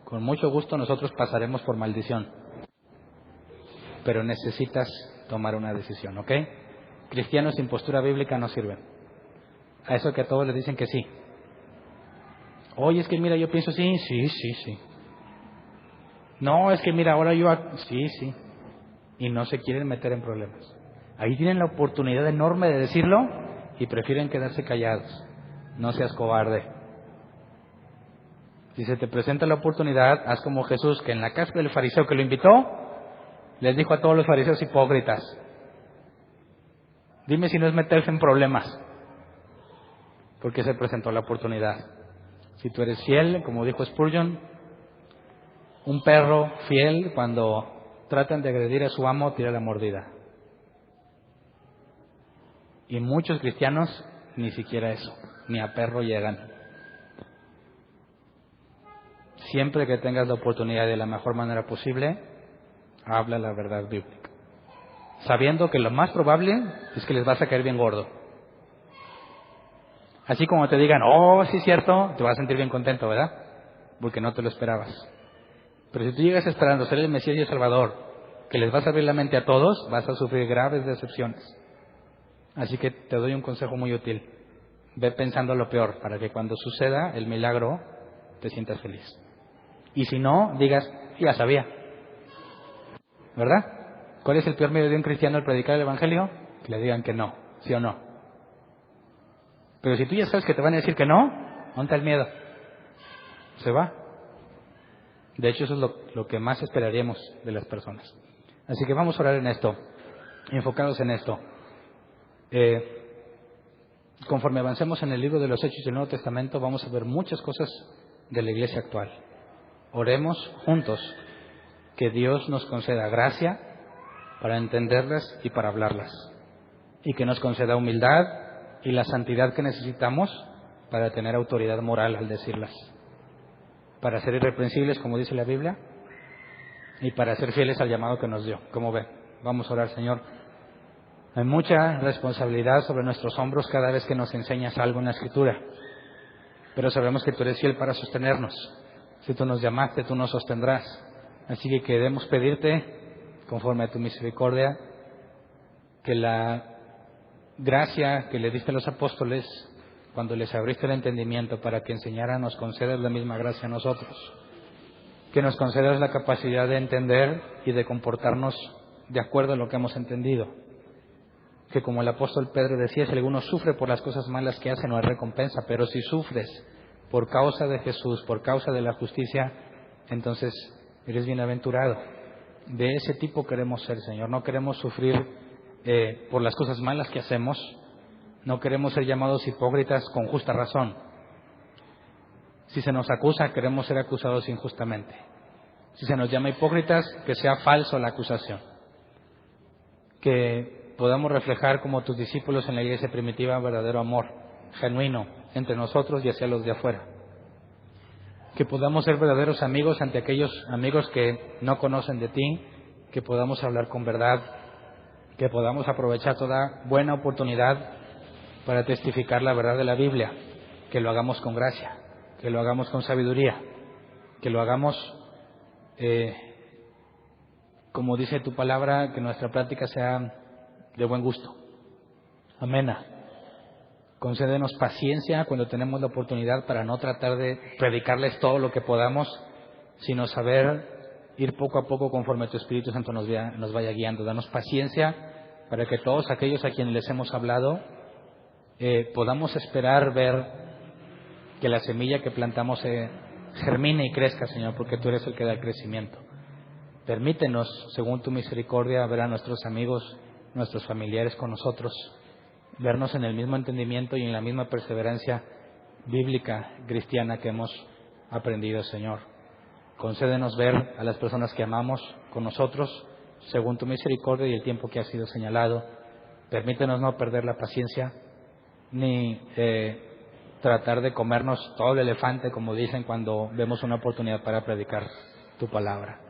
con mucho gusto nosotros pasaremos por maldición. Pero necesitas tomar una decisión, ¿ok? Cristianos sin postura bíblica no sirven. A eso que a todos les dicen que sí. Oye, es que mira, yo pienso sí. No, es que mira, ahora yo... Sí. Y no se quieren meter en problemas. Ahí tienen la oportunidad enorme de decirlo y prefieren quedarse callados. No seas cobarde. Si se te presenta la oportunidad, haz como Jesús, que en la casa del fariseo que lo invitó, les dijo a todos los fariseos hipócritas, dime si no es meterse en problemas, porque se presentó la oportunidad. Si tú eres fiel, como dijo Spurgeon, un perro fiel, cuando tratan de agredir a su amo, tira la mordida. Y muchos cristianos ni siquiera eso, ni a perro llegan. Siempre que tengas la oportunidad de la mejor manera posible, habla la verdad bíblica, sabiendo que lo más probable es que les vas a caer bien gordo. Así como te digan, oh, sí es cierto, te vas a sentir bien contento, ¿verdad? Porque no te lo esperabas. Pero si tú llegas esperando ser el Mesías y el Salvador, que les vas a abrir la mente a todos, vas a sufrir graves decepciones. Así que te doy un consejo muy útil. Ve pensando lo peor, para que cuando suceda el milagro, te sientas feliz. Y si no, digas, ya sabía. ¿Verdad? ¿Cuál es el peor medio de un cristiano al predicar el Evangelio? Que le digan que no, ¿sí o no? Pero si tú ya sabes que te van a decir que no, ¿dónde está el miedo? Se va. De hecho, eso es lo que más esperaríamos de las personas. Así que vamos a orar en esto, enfocados en esto. Conforme avancemos en el libro de los Hechos del Nuevo Testamento, vamos a ver muchas cosas de la iglesia actual. Oremos juntos que Dios nos conceda gracia para entenderlas y para hablarlas, y que nos conceda humildad y la santidad que necesitamos para tener autoridad moral al decirlas, para ser irreprensibles, como dice la Biblia, y para ser fieles al llamado que nos dio. ¿Cómo ven? Vamos a orar, Señor. Hay mucha responsabilidad sobre nuestros hombros cada vez que nos enseñas algo en la Escritura, pero sabemos que tú eres fiel para sostenernos. Si tú nos llamaste, tú nos sostendrás. Así que queremos pedirte, conforme a tu misericordia, que la gracia que le diste a los apóstoles cuando les abriste el entendimiento para que enseñaran, nos concedas la misma gracia a nosotros. Que nos concedas la capacidad de entender y de comportarnos de acuerdo a lo que hemos entendido. Que como el apóstol Pedro decía, si alguno sufre por las cosas malas que hace, no hay recompensa, pero si sufres por causa de Jesús, por causa de la justicia, entonces eres bienaventurado. De ese tipo queremos ser, Señor. No queremos sufrir por las cosas malas que hacemos. No queremos ser llamados hipócritas con justa razón. Si se nos acusa, queremos ser acusados injustamente. Si se nos llama hipócritas, que sea falso la acusación. Que podamos reflejar como tus discípulos en la iglesia primitiva verdadero amor, genuino, entre nosotros y hacia los de afuera. Que podamos ser verdaderos amigos ante aquellos amigos que no conocen de ti, que podamos hablar con verdad, que podamos aprovechar toda buena oportunidad para testificar la verdad de la Biblia, que lo hagamos con gracia, que lo hagamos con sabiduría, que lo hagamos, como dice tu palabra, que nuestra práctica sea de buen gusto, amena. Concédenos paciencia cuando tenemos la oportunidad para no tratar de predicarles todo lo que podamos, sino saber ir poco a poco conforme tu Espíritu Santo nos vaya guiando. Danos paciencia para que todos aquellos a quienes les hemos hablado podamos esperar ver que la semilla que plantamos germine y crezca, Señor, porque tú eres el que da el crecimiento. Permítenos, según tu misericordia, ver a nuestros amigos, nuestros familiares con nosotros, vernos en el mismo entendimiento y en la misma perseverancia bíblica cristiana que hemos aprendido, Señor. Concédenos ver a las personas que amamos con nosotros, según tu misericordia y el tiempo que ha sido señalado. Permítenos no perder la paciencia, ni tratar de comernos todo el elefante, como dicen cuando vemos una oportunidad para predicar tu palabra.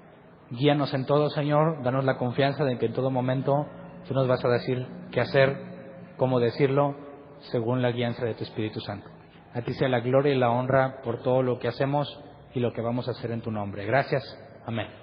Guíanos en todo, Señor. Danos la confianza de que en todo momento tú nos vas a decir qué hacer, cómo decirlo, según la guianza de tu Espíritu Santo. A ti sea la gloria y la honra por todo lo que hacemos y lo que vamos a hacer en tu nombre. Gracias. Amén.